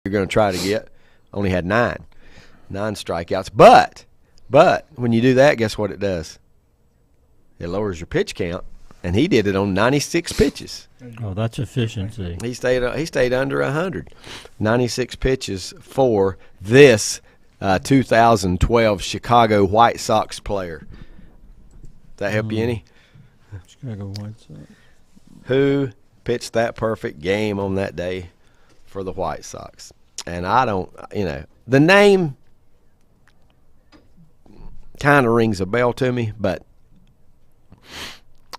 you're going to try to get. Only had 9 strikeouts. But when you do that, guess what it does? It lowers your pitch count, and he did it on 96 pitches. Oh, that's efficiency. He stayed under 100. 96 pitches for this 2012 Chicago White Sox player. That help you any? Chicago White Sox. Who pitched that perfect game on that day for the White Sox? And I don't, the name kind of rings a bell to me, but.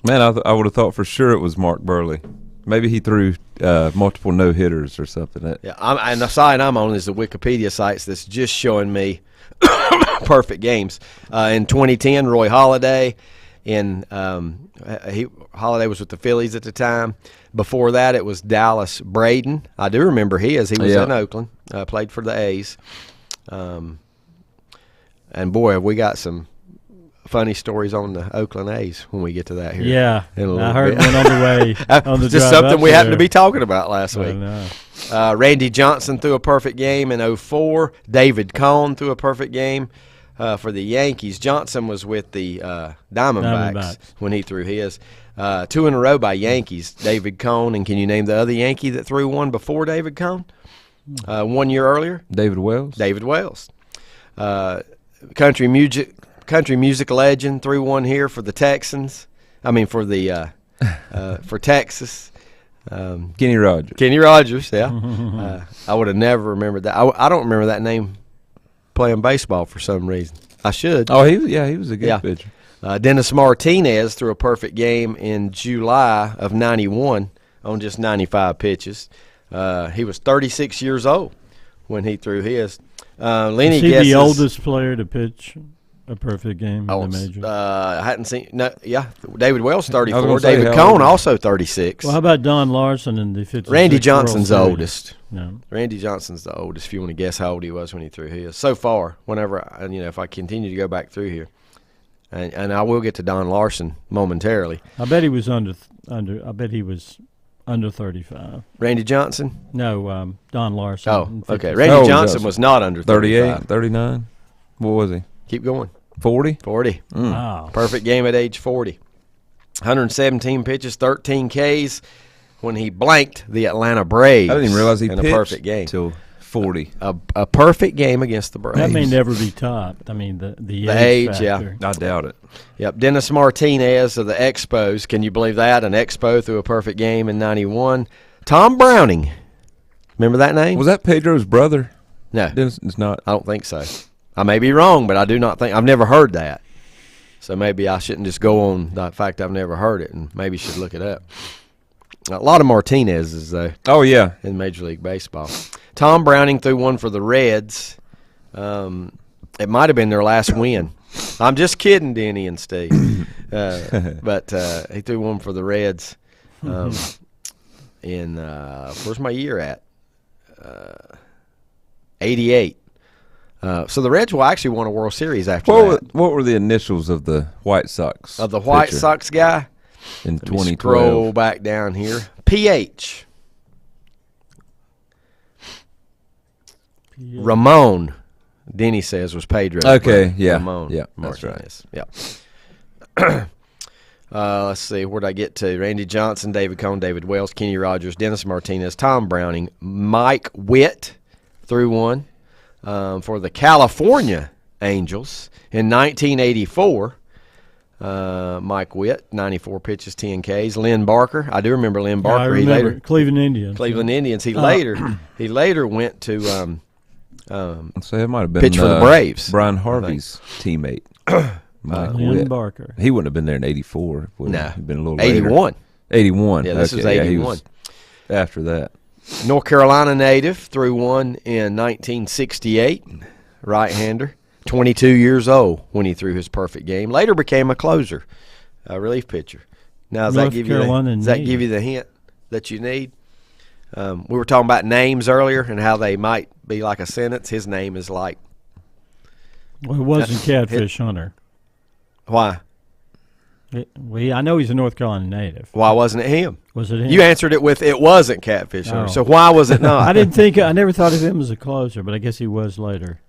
Man, I would have thought for sure it was Mark Burley. Maybe he threw multiple no-hitters or something. Yeah, and the site I'm on is the Wikipedia sites that's just showing me perfect games. In 2010, Roy Halladay. Halladay was with the Phillies at the time. Before that, it was Dallas Braden. I do remember he was in Oakland, played for the A's. And boy, have we got some funny stories on the Oakland A's when we get to that here. Yeah, I heard one on the way. On the just drive something we happened to be talking about last week. know. Randy Johnson threw a perfect game in 2004. David Cohn threw a perfect game for the Yankees. Johnson was with the Diamondbacks when he threw his. 2 in a row by Yankees, David Cohn. And can you name the other Yankee that threw one before David Cohn? 1 year earlier? David Wells. David Wells. Country music legend threw one here for the Texans. I mean for the for Texas. Kenny Rogers. Kenny Rogers, yeah. I would have never remembered that. I don't remember that name playing baseball for some reason. I should. Oh, he was a good pitcher. Dennis Martinez threw a perfect game in July of 91 on just 95 pitches. He was 36 years old when he threw his. Lenny Is he guesses, the oldest player to pitch a perfect game in the major? I hadn't seen. No, yeah, David Wells 34. say, David Cohn also 36. Well, how about Don Larson in the 56? Randy Johnson's the oldest. No. Randy Johnson's the oldest. If you want to guess how old he was when he threw his, so far, if I continue to go back through here, and I will get to Don Larson momentarily. I bet he was under. I bet he was under 35. Randy Johnson? No, Don Larson. Oh, okay. Randy Johnson was not under 38, 39. What was he? Keep going. 40? 40. Wow. Perfect game at age 40. 117 pitches, 13 Ks when he blanked the Atlanta Braves. I didn't even realize he in pitched a perfect game. Till 40. A perfect game against the Braves. That may never be topped. I mean, the age factor. I doubt it. Yep. Dennis Martinez of the Expos. Can you believe that? An Expo threw a perfect game in 91. Tom Browning. Remember that name? Was that Pedro's brother? No. It's not. I don't think so. I may be wrong, but I do not think. I've never heard that. So maybe I shouldn't just go on the fact I've never heard it and maybe should look it up. A lot of Martinez's, though. Oh, yeah. In Major League Baseball. Tom Browning threw one for the Reds. It might have been their last win. I'm just kidding, Denny and Steve. But he threw one for the Reds in where's my year at? 88. So the Reds will actually won a World Series after that. What were the initials of the White Sox? Of the White Sox guy? In Let me 2012. scroll back down here. PH. Ramon, Denny says, was Pedro. Okay, yeah. Ramon. Yeah, that's Martinez. Yeah. Let's see. Where'd I get to? Randy Johnson, David Cohn, David Wells, Kenny Rogers, Dennis Martinez, Tom Browning, Mike Witt threw one for the California Angels in 1984. Mike Witt, 94 pitches, 10 Ks. Lynn Barker, I do remember Lynn Barker. I remember Cleveland Indians. Cleveland Indians. He later went to So it might have been pitch for the Braves. Brian Harvey's teammate. Lynn Barker. He wouldn't have been there in 84. No. He'd been a little 81. later. 81. Yeah, this okay. was 81. Yeah, he was after that. North Carolina native, threw one in 1968, right-hander. 22 years old when he threw his perfect game. Later became a closer, a relief pitcher. Now, does that give you the hint that you need? We were talking about names earlier and how they might be like a sentence. His name is like. Well, it wasn't Catfish Hunter. Why? I know he's a North Carolina native. Why wasn't it him? Was it him? You answered it with it wasn't Catfish. Oh. So why was it not? I never thought of him as a closer, but I guess he was later.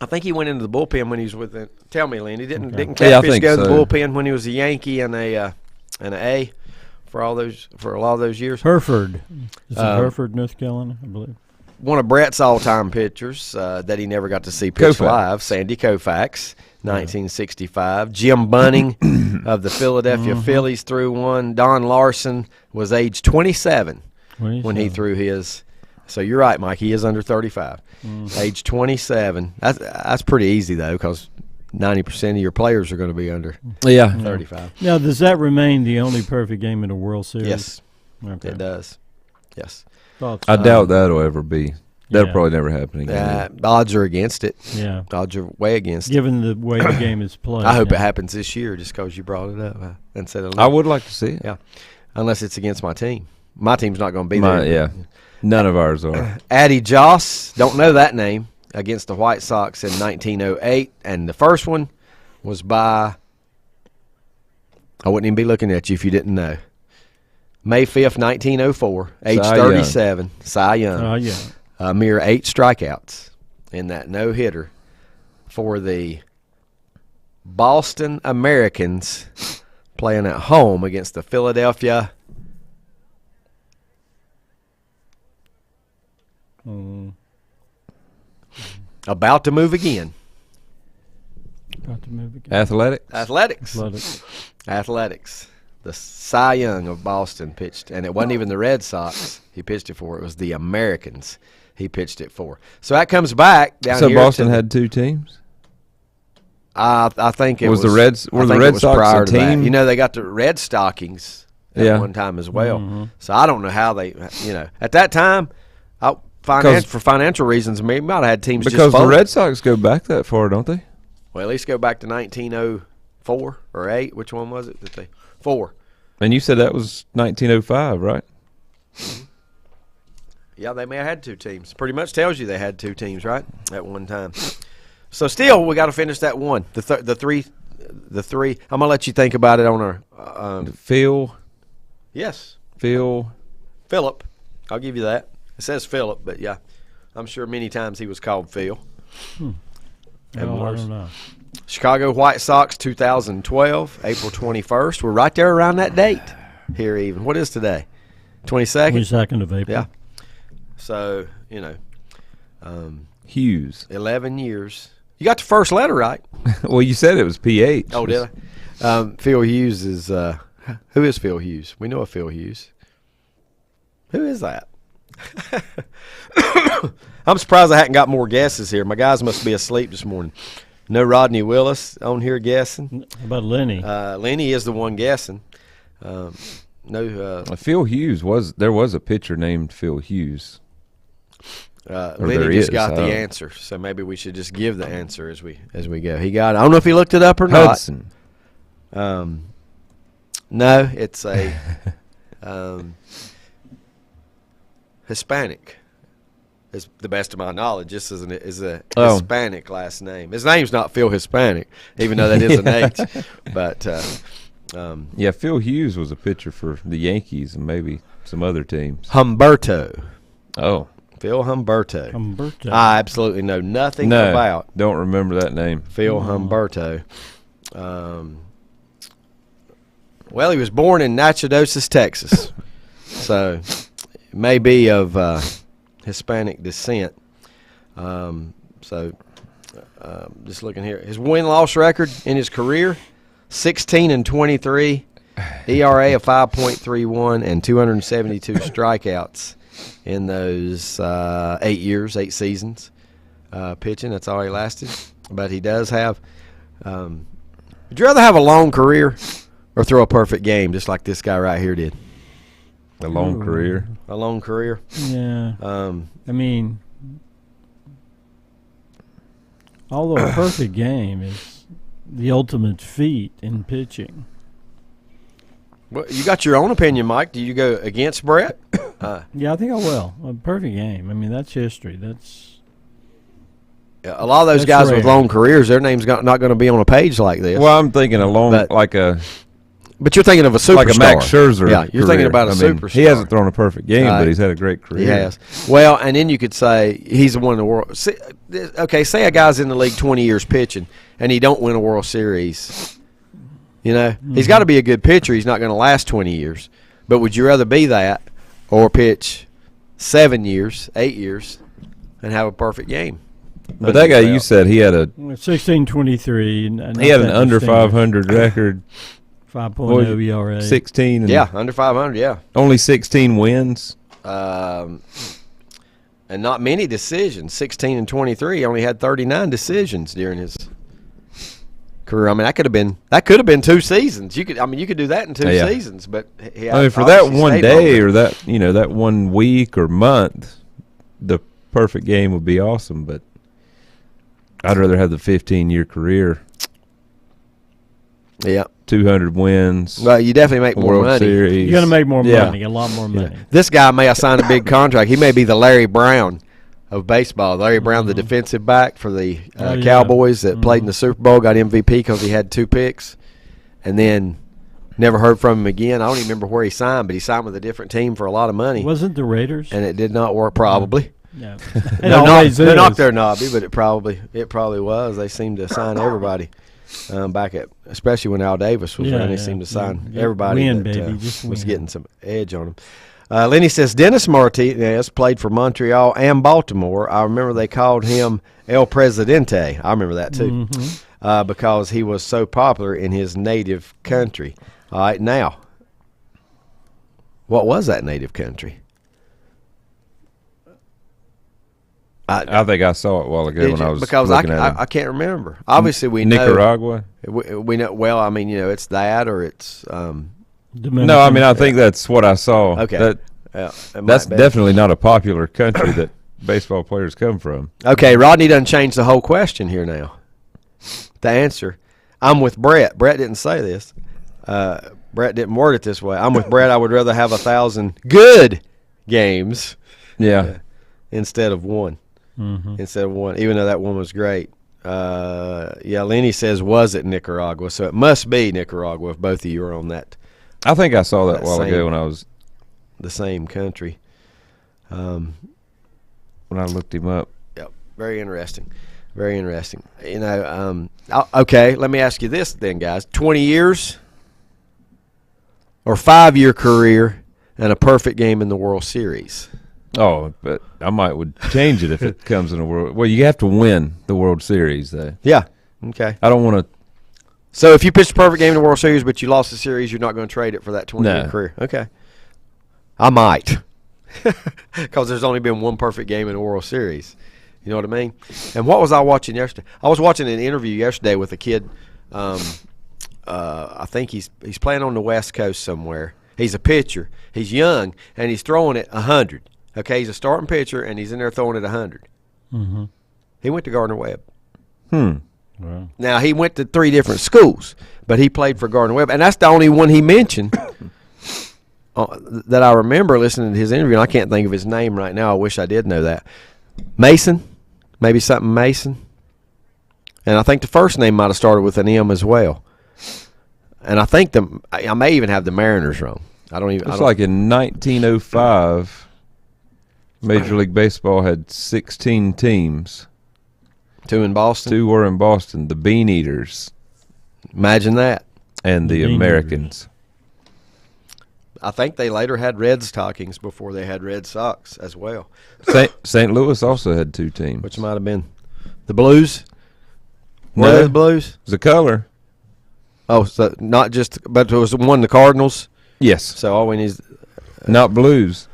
I think he went into the bullpen when he was with the. Tell me, Lynn, didn't Yeah, I Catfish think go to the so. bullpen when he was a Yankee and an A for a lot of those years? Hereford. Is it Um, Hereford, North Carolina, I believe? One of Brett's all-time pitchers that he never got to see pitch Koufax. live, Sandy Koufax, 1965. Jim Bunning of the Philadelphia Phillies threw one. Don Larson was age 27 when he threw his. So you're right, Mike. He is under 35. Age 27. That's pretty easy, though, because 90% of your players are going to be under 35. Now, does that remain the only perfect game in the World Series? Yes, Okay. it does. Yes. Thoughts? I doubt that'll ever be. That'll Yeah. probably never happen again. Odds are against it. Yeah. Odds are way against it. Given the way the game is played. I hope now. it happens this year just because you brought it up and said it. I would like to see it. Yeah. Unless it's against my team. My team's not going to be there. Yeah. None of ours are. Addie Joss, don't know that name, against the White Sox in 1908. And the first one was by, I wouldn't even be looking at you if you didn't know. May 5th, 1904, age Cy Young. 37, Cy Young. Oh, yeah. A mere 8 strikeouts in that no-hitter for the Boston Americans playing at home against the Philadelphia. About to move again. About to move again. Athletics. Athletics. The Cy Young of Boston pitched, and it wasn't even the Red Sox he pitched it for. It was the Americans he pitched it for. So that comes back down So here. Boston had two teams? I think it Was was the Reds- I were the think Red it was Sox prior a to that. team? You know, they got the Red Stockings at Yeah. one time as well. So I don't know how they. At that time, for financial reasons, maybe might have had teams Because just the fold. Red Sox go back that far, don't they? Well, at least go back to 1904 or 8. Which one was it that they 4? And you said that was 1905, right? Yeah, they may have had 2 teams. Pretty much tells you they had 2 teams, right, at one time. So still, we got to finish that one. The three. I'm gonna let you think about it on our. Phil. Philip. I'll give you that. It says Philip, but yeah, I'm sure many times he was called Phil. And I worse. don't know. Chicago White Sox 2012, April 21st. We're right there around that date here even. What is today? 22nd? 22nd of April. Yeah. So, Hughes. 11 years. You got the first letter right. Well, you said it was PH. Oh, did I? Phil Hughes is who is Phil Hughes? We know a Phil Hughes. Who is that? I'm surprised I hadn't got more guesses here. My guys must be asleep this morning. No Rodney Willis on here guessing. How about Lenny? Lenny is the one guessing. No, Phil Hughes there was a pitcher named Phil Hughes. Lenny there just is, got I the don't- answer, so maybe we should just give the answer as we go. He got it. I don't know if he looked it up or not. Hudson. No, it's a Hispanic. Is the best of my knowledge. Just as is a Hispanic last name. His name's not Phil Hispanic, even though that is an H. But Yeah, Phil Hughes was a pitcher for the Yankees and maybe some other teams. Humberto, Oh. Phil Humberto. Humberto. I absolutely know nothing No, about don't remember that name. Phil Humberto. Well, he was born in Natchitoches, Texas, so may be of Hispanic descent. Just looking here, his win-loss record in his career: 16-23, ERA of 5.31, and 272 strikeouts in those 8 seasons pitching. That's all he lasted. But he does have. Would you rather have a long career or throw a perfect game, just like this guy right here did? A long career. A long career. Yeah. I mean, although a perfect game is the ultimate feat in pitching. Well, you got your own opinion, Mike. Do you go against Brett? Yeah, I think I will. A perfect game. I mean, that's history. That's A lot of those That's guys with rare. long careers, their name's not going to be on a page like this. Well, I'm thinking a long, But- like a But you're thinking of a superstar. Like a Max Scherzer. Yeah, you're thinking career. about a superstar. He hasn't thrown a perfect game, but he's had a great career. He has. Well, and then you could say he's won the world. Okay, say a guy's in the league 20 years pitching, and he don't win a World Series. You know, he's got to be a good pitcher. He's not going to last 20 years. But would you rather be that or pitch 7 years, 8 years, and have a perfect game? But that guy you said he had a 16-23. he had an under 500 record. 5.0 ERA. 16. And under 500. Yeah. only 16 wins. And not many decisions. 16-23. He only had 39 decisions during his career. I mean, that could have been 2 seasons. You could do that in 2 seasons. But for that one day or that 1 week or month, the perfect game would be awesome. But I'd rather have the 15-year career. Yeah. 200 wins. Well, you definitely make more World money. Series. You're going to make more money, a lot more money. This guy may have signed a big contract. He may be the Larry Brown of baseball. Larry Brown, the defensive back for the Cowboys that played in the Super Bowl, got MVP because he had 2 picks, and then never heard from him again. I don't even remember where he signed, but he signed with a different team for a lot of money. Wasn't the Raiders? And it did not work, probably. Yeah. They're not their knobby, but it probably was. They seemed to sign everybody. Especially when Al Davis was around, they seemed to sign everybody was getting some edge on them. Lenny says Dennis Martinez played for Montreal and Baltimore. I remember they called him El Presidente. I remember that too, because he was so popular in his native country. All right, now, what was that native country? I think I saw it a while ago when I was looking at it. I can't remember. Obviously, we Nicaragua. know. We know. Well, I mean, it's that or it's. No, I mean I think that's what I saw. Okay, that's definitely not a popular country that baseball players come from. Okay, Rodney doesn't change the whole question here now. The answer, I'm with Brett. Brett didn't say this. Brett didn't word it this way. I'm with Brett. I would rather have 1,000 good games. Yeah. Instead of 1. Instead of 1, even though that one was great. Lenny says, was it Nicaragua? So it must be Nicaragua if both of you are on that. I think I saw that a while ago when I was the same country. When I looked him up. Yep, very interesting. Very interesting. Okay, let me ask you this then, guys. 20 years or 5-year career and a perfect game in the World Series? Oh, but I would change it if it comes in a world. Well, you have to win the World Series, though. Yeah. Okay. I don't want to. So if you pitched a perfect game in the World Series, but you lost the series, you're not going to trade it for that 20-year career. Okay. I might, because there's only been 1 perfect game in the World Series. You know what I mean? And what was I watching yesterday? I was watching an interview yesterday with a kid. I think he's playing on the West Coast somewhere. He's a pitcher. He's young, and he's throwing it 100. Okay, he's a starting pitcher, and he's in there throwing it 100. He went to Gardner-Webb. Wow. Now, he went to 3 different schools, but he played for Gardner-Webb, and that's the only one he mentioned that I remember listening to his interview, and I can't think of his name right now. I wish I did know that. Mason, maybe something Mason. And I think the first name might have started with an M as well. And I think I may even have the Mariners wrong. It's like in 1905. Major League Baseball had 16 teams. 2 in Boston? 2 were in Boston. The Bean Eaters. Imagine that. And the Americans. I think they later had Red Stockings before they had Red Sox as well. St. Louis also had 2 teams. Which might have been the Blues? No, they the Blues? It was a color. Oh, so not just, but it was one the Cardinals? Yes. So all we need is... not Blues.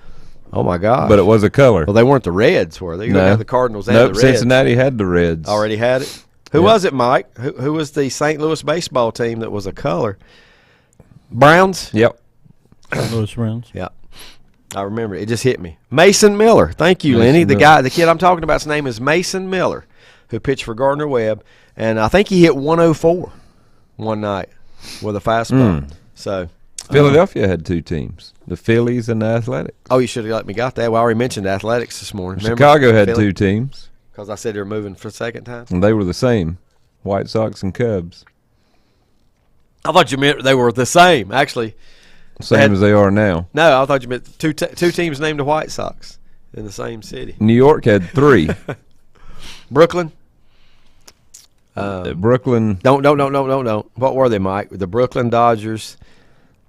Oh, my God. But it was a color. Well, they weren't the Reds, were they? You have the Cardinals and the Reds. Cincinnati had the Reds. Already had it? Who was it, Mike? Who was the St. Louis baseball team that was a color? Browns? Yep. St. Louis Browns. Yeah. I remember. It just hit me. Mason Miller. Thank you, Lenny. The kid I'm talking about's name is Mason Miller, who pitched for Gardner-Webb. And I think he hit 104 one night with a fastball. So... Philadelphia had 2 teams, the Phillies and the Athletics. Oh, you should have let me got that. Well, I already mentioned Athletics this morning. Chicago had 2 teams. Because I said they were moving for the second time. And they were the same, White Sox and Cubs. I thought you meant they were the same. Actually, Same as they are now. no, I thought you meant two teams named the White Sox in the same city. New York had 3. Brooklyn. Brooklyn. Don't. What were they, Mike? The Brooklyn Dodgers.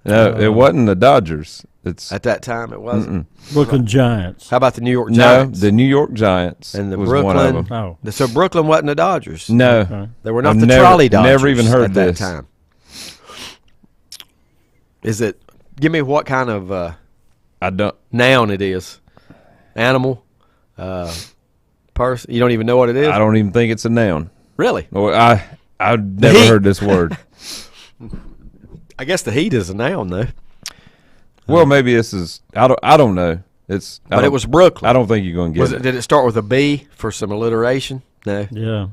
No, it wasn't the Dodgers. It's At that time, it wasn't. Brooklyn Giants. How about the New York no, Giants? the New York Giants And the was one of Brooklyn- them. Oh, So Brooklyn wasn't the Dodgers. No, okay. They were not I've the never- Trolley Dodgers. never even heard at that this. time. Is it? Give me what kind of I don't. noun it is. Animal. Person. You don't even know what it is. I don't even think it's a noun. Really. Well, I've never heat. heard this word. I guess the heat is a noun though. Well, maybe this is. I don't know. It's. I But it don't- was Brooklyn. I don't think you're going to get Was it. it? Did it start with a B for some alliteration? No. yeah.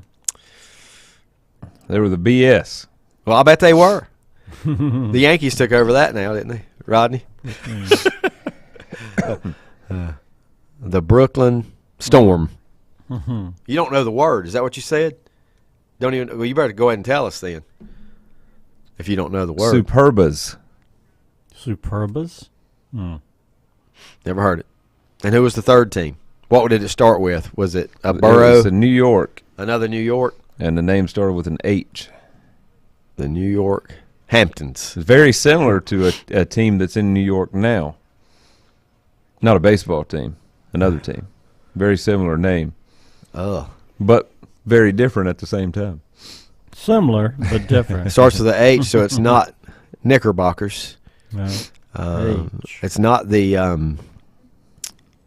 They were the BS. Well, I bet they were. The Yankees took over that now, didn't they, Rodney? The Brooklyn Storm. You don't know the word. Is that what you said? Don't even. Well, you better go ahead and tell us then. If you don't know the word, Superbas. Superbas. never heard it. And who was the third team? What did it start with? Was it a It borough? was in New York, Another New York? and the name started with an H. The New York Hamptons. It's very similar to a team that's in New York now. Not a baseball team, another team. Very similar name, Oh, but very different at the same time. Similar but it different. starts with a H, so it's not Knickerbockers. No. H. It's not the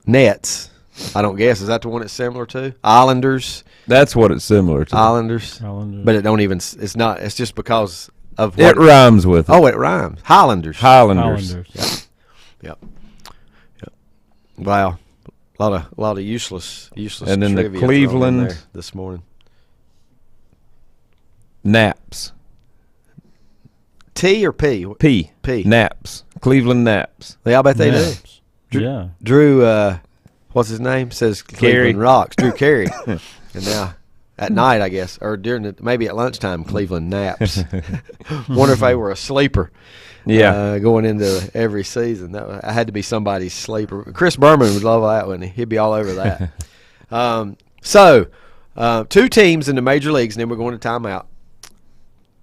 Nets. I don't guess. Is that the one it's similar to? Islanders. That's what it's similar to. Islanders. Islanders. But it don't even. It's not. It's just because of It what. rhymes with it. Oh, it rhymes. Highlanders. Highlanders. Islanders. Yep. Wow. A lot of useless. And then the trivia thrown in Cleveland- there this morning. Naps. T or P? P. P. Naps. Cleveland Naps. Yeah, I bet they do. Naps. Yeah. Drew, what's his name? Says Carey. Cleveland Rocks. Drew Carey. And now at night, I guess, or maybe at lunchtime, Cleveland Naps. Wonder if they were a sleeper. Yeah. Going into every season, I had to be somebody's sleeper. Chris Berman would love that, wouldn't he? He'd be all over that. So, 2 teams in the major leagues, and then we're going to timeout.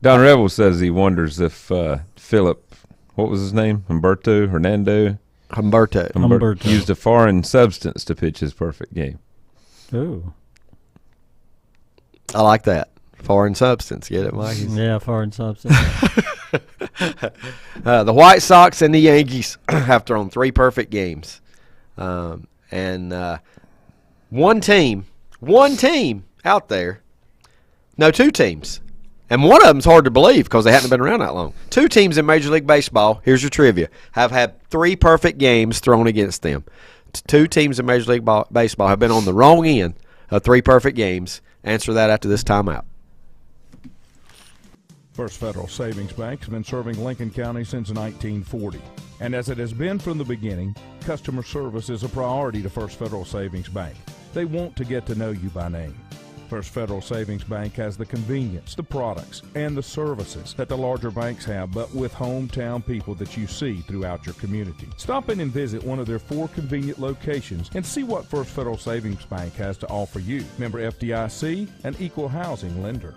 Don Revel says he wonders if Philip, what was his name? Hernando, Humberto. used a foreign substance to pitch his perfect game. Ooh. I like that. Foreign substance. Get it, Mike? Yeah, foreign substance. The White Sox and the Yankees have thrown 3 perfect games. And one team out there, no, 2 teams. And one of them's hard to believe because they hadn't been around that long. 2 teams in Major League Baseball, here's your trivia, have had 3 perfect games thrown against them. 2 teams in Major League Baseball have been on the wrong end of 3 perfect games. Answer that after this timeout. First Federal Savings Bank has been serving Lincoln County since 1940. And as it has been from the beginning, customer service is a priority to First Federal Savings Bank. They want to get to know you by name. First Federal Savings Bank has the convenience, the products, and the services that the larger banks have, but with hometown people that you see throughout your community. Stop in and visit one of their 4 convenient locations and see what First Federal Savings Bank has to offer you. Member FDIC, an equal housing lender.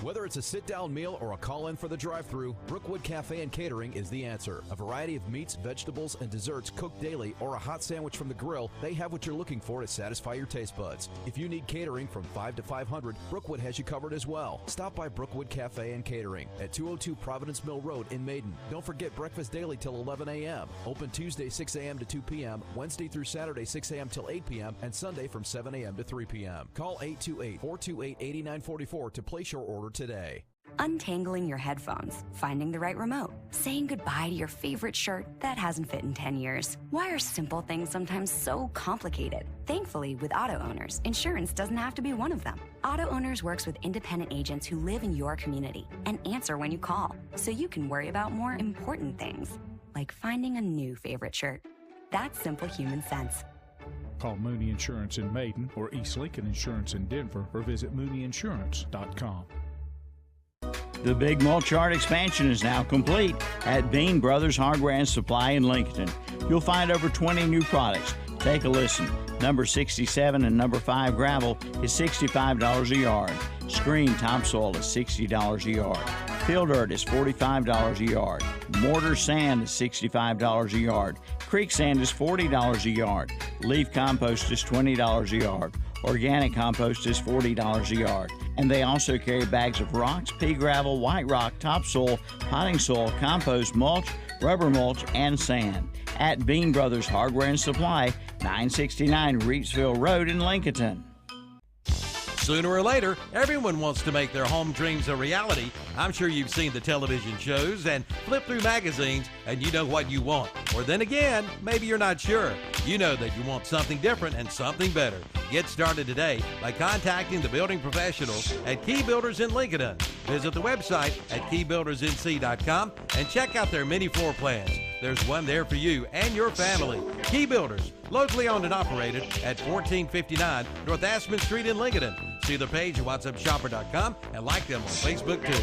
Whether it's a sit-down meal or a call-in for the drive-thru, Brookwood Cafe and Catering is the answer. A variety of meats, vegetables, and desserts cooked daily, or a hot sandwich from the grill, they have what you're looking for to satisfy your taste buds. If you need catering from 5 to 500, Brookwood has you covered as well. Stop by Brookwood Cafe and Catering at 202 Providence Mill Road in Maiden. Don't forget breakfast daily till 11 a.m. Open Tuesday 6 a.m. to 2 p.m., Wednesday through Saturday 6 a.m. till 8 p.m., and Sunday from 7 a.m. to 3 p.m. Call 828-428-8944 to place your order today. Untangling your headphones, finding the right remote, saying goodbye to your favorite shirt that hasn't fit in 10 years. Why are simple things sometimes so complicated? Thankfully, with auto owners, insurance doesn't have to be one of them. Auto Owners works with independent agents who live in your community and answer when you call, so you can worry about more important things, like finding a new favorite shirt. That's simple human sense. Call Mooney Insurance in Maiden or East Lincoln Insurance in Denver or visit mooneyinsurance.com. The Big Mulch Yard expansion is now complete at Bean Brothers Hardware and Supply in Lincoln. You'll find over 20 new products. Take a listen. Number 67 and number 5 gravel is $65 a yard. Screen topsoil is $60 a yard. Field dirt is $45 a yard. Mortar sand is $65 a yard. Creek sand is $40 a yard. Leaf compost is $20 a yard. Organic compost is $40 a yard. And they also carry bags of rocks, pea gravel, white rock, topsoil, potting soil, compost, mulch, rubber mulch, and sand. At Bean Brothers Hardware and Supply, 969 Reedsville Road in Lincoln. Sooner or later, everyone wants to make their home dreams a reality. I'm sure you've seen the television shows and flip through magazines and you know what you want. Or then again, maybe you're not sure. You know that you want something different and something better. Get started today by contacting the building professionals at Key Builders in Lincoln. Visit the website at keybuildersnc.com and check out their many floor plans. There's one there for you and your family. Key Builders, locally owned and operated at 1459 North Aspen Street in Lincoln. See the page at whatsupshopper.com and like them on Facebook too.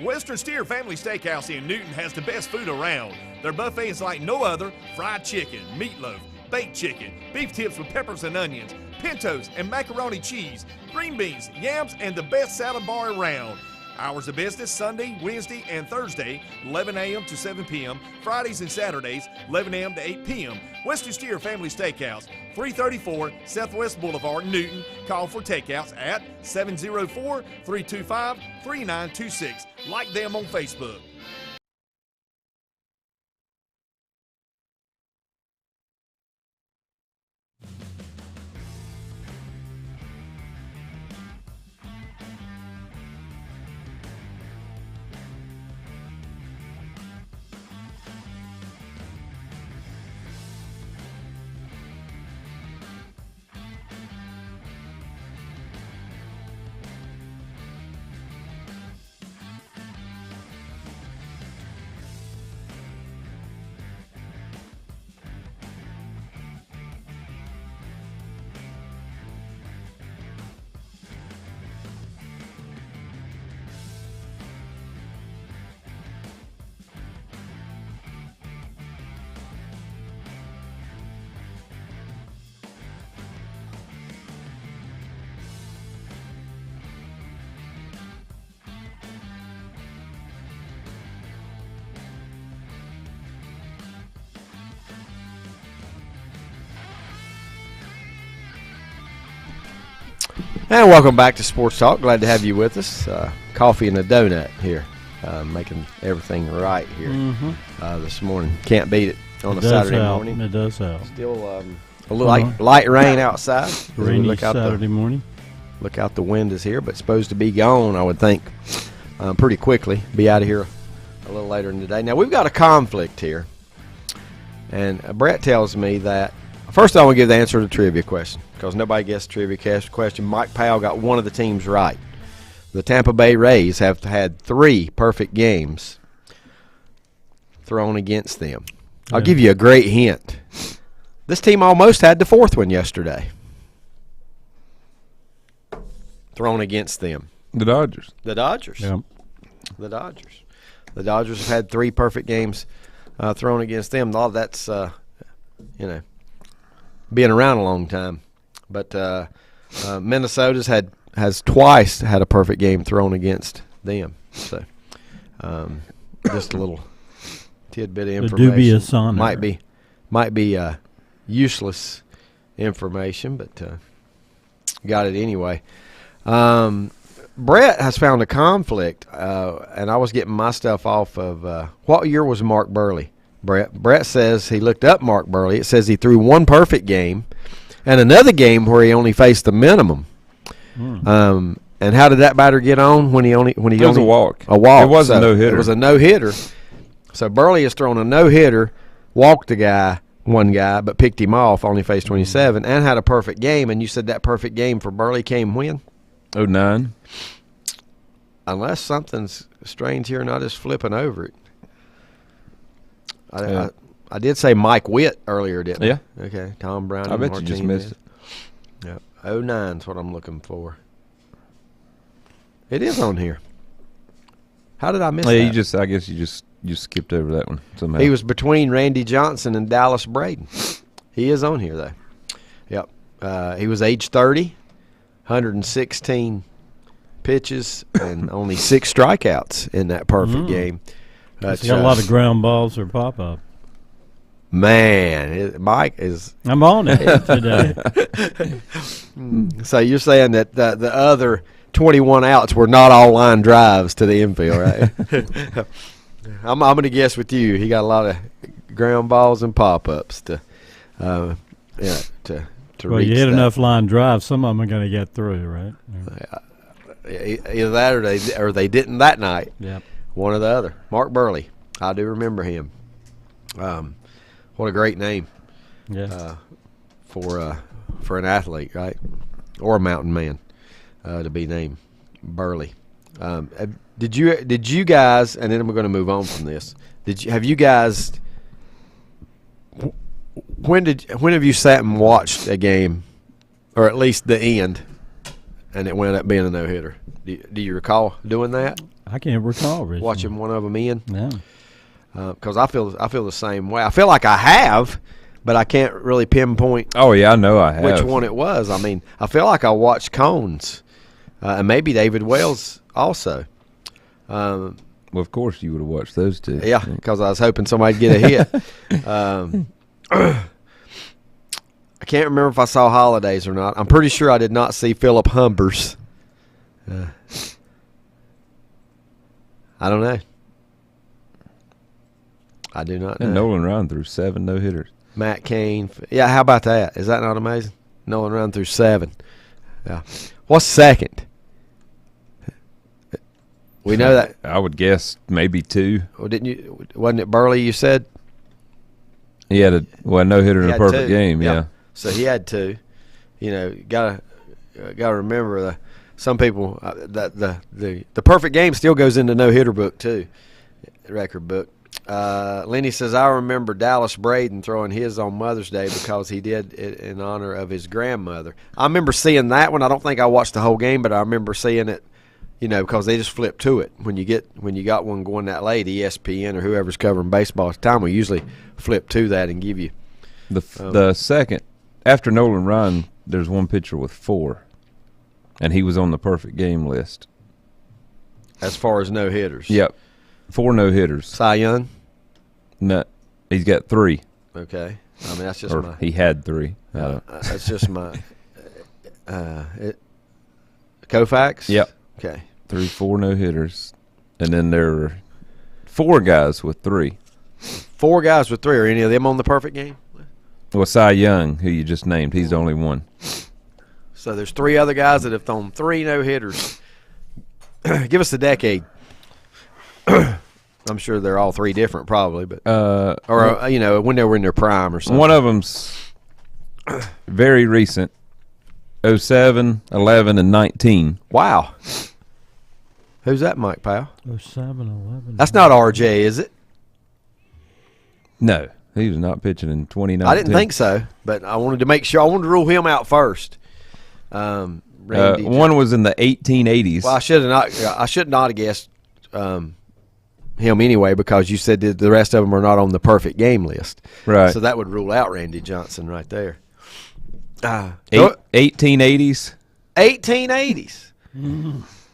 Western Steer Family Steakhouse in Newton has the best food around. Their buffet is like no other. Fried chicken, meatloaf, baked chicken, beef tips with peppers and onions, pintos and macaroni cheese, green beans, yams, and the best salad bar around. Hours of business Sunday, Wednesday, and Thursday, 11 a.m. to 7 p.m. Fridays and Saturdays, 11 a.m. to 8 p.m. Western Steer Family Steakhouse, 334 Southwest Boulevard, Newton. Call for takeouts at 704-325-3926. Like them on Facebook. And welcome back to Sports Talk. Glad to have you with us. Coffee and a donut here, making everything right here this morning. Can't beat it on a Saturday morning. It does help. Still a little light rain outside. Rainy Saturday morning. Look out, the wind is here, but supposed to be gone, I would think, pretty quickly. Be out of here a little later in the day. Now, we've got a conflict here. And Brett tells me that, first I want to give the answer to the trivia question, because nobody guessed the trivia question. Mike Powell got one of the teams right. The Tampa Bay Rays have had 3 perfect games thrown against them. I'll give you a great hint. This team almost had the 4th one yesterday thrown against them. The Dodgers. The Dodgers. Yep. The Dodgers. The Dodgers have had 3 perfect games thrown against them. All that's, being around a long time. But Minnesota's has twice had a perfect game thrown against them. So just a little tidbit of information. The dubious honor. Might be useless information, but got it anyway. Brett has found a conflict, and I was getting my stuff off of what year was Mark Burley? Brett says he looked up Mark Burley. It says he threw 1 perfect game and another game where he only faced the minimum. And how did that batter get on when he only It was a walk. A walk. It was a no-hitter. It was a no-hitter. So Burley has thrown a no-hitter, walked one guy, but picked him off, only faced 27, and had a perfect game. And you said that perfect game for Burley came when? 09. Unless something's strange here and I just flipping over it. I did say Mike Witt earlier, didn't I? Yeah. Okay. Tom Brown. I bet you just missed it. Yep. 09 is what I'm looking for. It is on here. How did I miss Yeah, that? I guess you just skipped over that one somehow. He was between Randy Johnson and Dallas Braden. He is on here, though. Yep. He was age 30, 116 pitches, and only 6 strikeouts in that perfect game. He's got a lot of ground balls or pop-up. Man, Mike is... I'm on it today. So you're saying that the other 21 outs were not all line drives to the infield, right? I'm going to guess with you. He got a lot of ground balls and pop-ups to Well, reach you hit that. enough line drives, some of them are going to get through, right? Either that or they didn't that night. Yep. One or the other. Mark Burley. I do remember him. What a great name. Yeah. For an athlete, right? Or a mountain man to be named Burley. Did you guys, and then I'm going to move on from this. Have you guys, when have you sat and watched a game, or at least the end, and it wound up being a no-hitter? Do you recall doing that? I can't recall, Rich. Watching one of them in? No. Because I feel the same way. I feel like I have, but I can't really pinpoint. Oh yeah, I know I have. Which one it was? I mean, I feel like I watched Cones, and maybe David Wells also. Well, of course you would have watched those two. Yeah, because I was hoping somebody'd get a hit. I can't remember if I saw Holidays or not. I'm pretty sure I did not see Philip Humbers. I don't know. I do not know. And Nolan Ryan threw 7 no-hitters. Matt Cain. Yeah, how about that? Is that not amazing? Nolan Ryan through 7. Yeah. What's second? We know that. I would guess maybe 2. Well, didn't you? Wasn't it Burley? You said He had a no-hitter in a perfect 2. game. Yeah. So he had 2. You know, gotta remember some people that the perfect game still goes in the no-hitter book too, record book. Lenny says, I remember Dallas Braden throwing his on Mother's Day because he did it in honor of his grandmother. I remember seeing that one. I don't think I watched the whole game, but I remember seeing it, you know, because they just flip to it. When you got one going that late, ESPN or whoever's covering baseball at the time will usually flip to that and give you. The second, after Nolan Ryan, there's one pitcher with 4, and he was on the perfect game list. As far as no-hitters. Yep. 4 no-hitters. Cy Young? No, he's got 3. Okay. I mean, that's just He had 3. That's just my Koufax? Yep. Okay. 4 no-hitters. And then there were 4 guys with 3. 4 guys with 3. Are any of them on the perfect game? Well, Cy Young, who you just named, he's the only one. So there's 3 other guys that have thrown 3 no-hitters. Give us the decade. I'm sure they're all 3 different probably, but you know, when they were in their prime or something. One of them's very recent, 07, 11, and 19. Wow. Who's that, Mike Powell? 07, 11. That's not RJ, is it? No, he was not pitching in 2019. I didn't think so, but I wanted to make sure. I wanted to rule him out first. Randy one was in the 1880s. Well, I should not have guessed him anyway, because you said that the rest of them are not on the perfect game list. Right. So that would rule out Randy Johnson right there. 1880s. 1880s.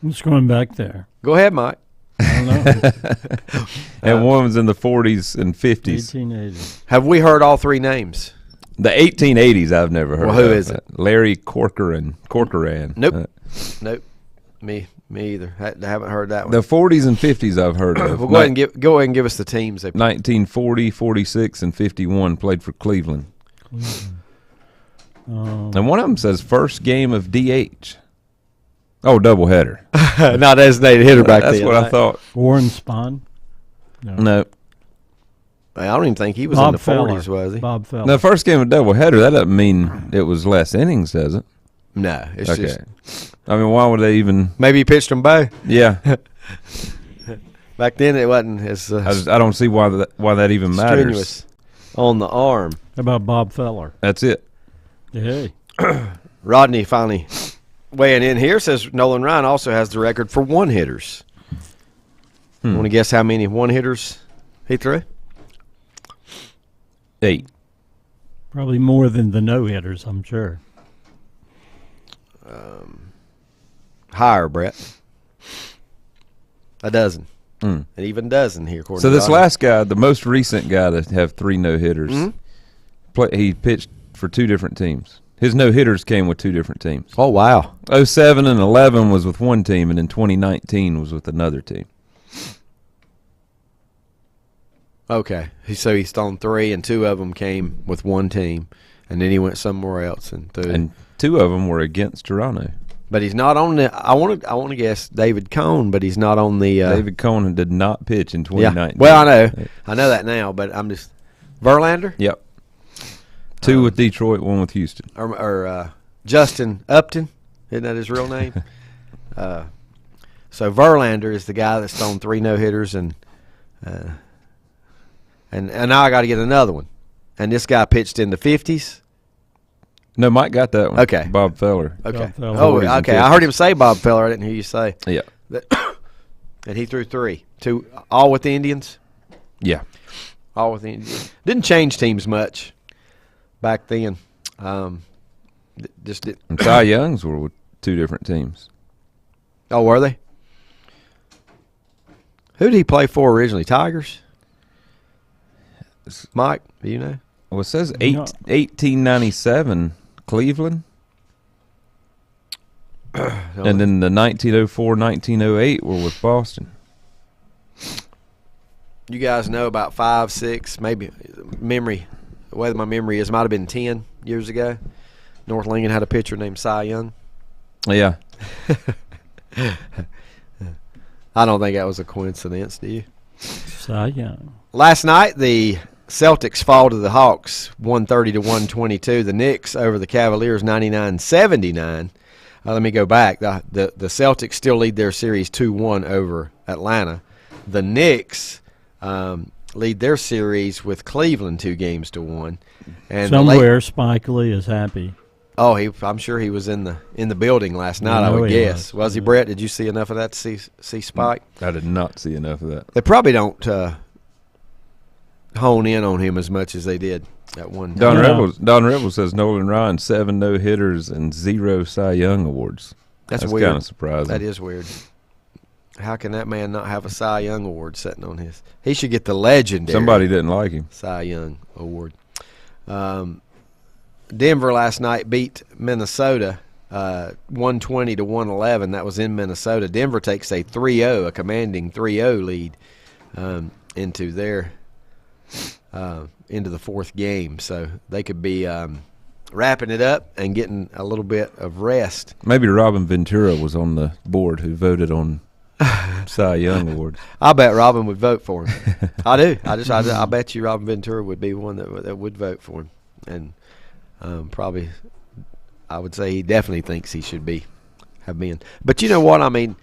What's going back there? Go ahead, Mike. I don't know. And one was in the 40s and 50s. 1880. Have we heard all 3 names? The 1880s I've never heard Well, who of. is it? Larry Corcoran. Nope. Nope. Me either. I haven't heard that one. The 40s and 50s I've heard of. Well, go ahead and give us the teams. 1940, 46, and 51 played for Cleveland. And one of them says first game of DH. Oh, doubleheader. Not designated hitter back then. That's what I thought. Warren Spahn? No. I don't even think he was Bob in the Feller. 40s, was he? Bob Feller. The first game of doubleheader, that doesn't mean it was less innings, does it? No. It's Okay. just I mean, why would they even? maybe he pitched them both. Yeah. Back then it wasn't as I don't see why that even matters. strenuous on the arm. How about Bob Feller? That's it. Hey. Rodney finally weighing in here says Nolan Ryan also has the record for 1-hitters. Want to guess how many one-hitters he threw? 8. Probably more than the no-hitters, I'm sure. Higher, Brett. A dozen. Mm. An even dozen here. So this last guy, the most recent guy to have 3 no-hitters, he pitched for 2 different teams. His no-hitters came with 2 different teams. Oh, wow. 07 and 11 was with one team, and then 2019 was with another team. Okay. So he's thrown 3, and 2 of them came with one team, and then he went somewhere else and threw. And 2 of them were against Toronto. But he's not on the. I want to guess David Cohn, but he's not on the. David Cohn did not pitch in 2019. Yeah. Well, I know that now, but I'm just Verlander. Yep. 2 with Detroit, 1 with Houston. Or Justin Upton, isn't that his real name? So Verlander is the guy that's thrown 3 no-hitters, and now I got to get another one. And this guy pitched in the 50s. No, Mike got that one. Okay. Bob Feller. Okay. Bob Feller. Oh, okay. I heard him say Bob Feller. I didn't hear you say. Yeah. And he threw 3. 2, all with the Indians? Yeah. All with the Indians. Didn't change teams much back then. Just did. And Cy Youngs were with 2 different teams. Oh, were they? Who did he play for originally? Tigers? Mike, do you know? Well, it says 1897 Cleveland. And then the 1904-1908 were with Boston. You guys know about 5, 6, maybe memory. The way that my memory is, might have been 10 years ago. North Lincoln had a pitcher named Cy Young. Yeah. I don't think that was a coincidence, do you? Cy Young. Last night, the Celtics fall to the Hawks 130 to 122. The Knicks over the Cavaliers 99-79. Let me go back. The Celtics still lead their series 2-1 over Atlanta. The Knicks lead their series with Cleveland 2-1. And somewhere Spike Lee is happy. Oh, I'm sure he was in the building last night. I would guess. Was he, Brett? Did you see enough of that to see Spike? I did not see enough of that. They probably don't hone in on him as much as they did at one time. Don Rebel says Nolan Ryan 7 no-hitters and 0 Cy Young awards. That's weird. Kind of surprising. That is weird. How can that man not have a Cy Young award sitting on his? He should get the legendary. Somebody didn't like him. Cy Young award. Denver last night beat Minnesota 120 to 111. That was in Minnesota. Denver takes a commanding 3-0 lead into their into the 4th game. So they could be wrapping it up and getting a little bit of rest. Maybe Robin Ventura was on the board who voted on Cy Young awards. I bet Robin would vote for him. I do. I bet you Robin Ventura would be one that would vote for him. And probably, I would say he definitely thinks he should have been. But you know what? I mean,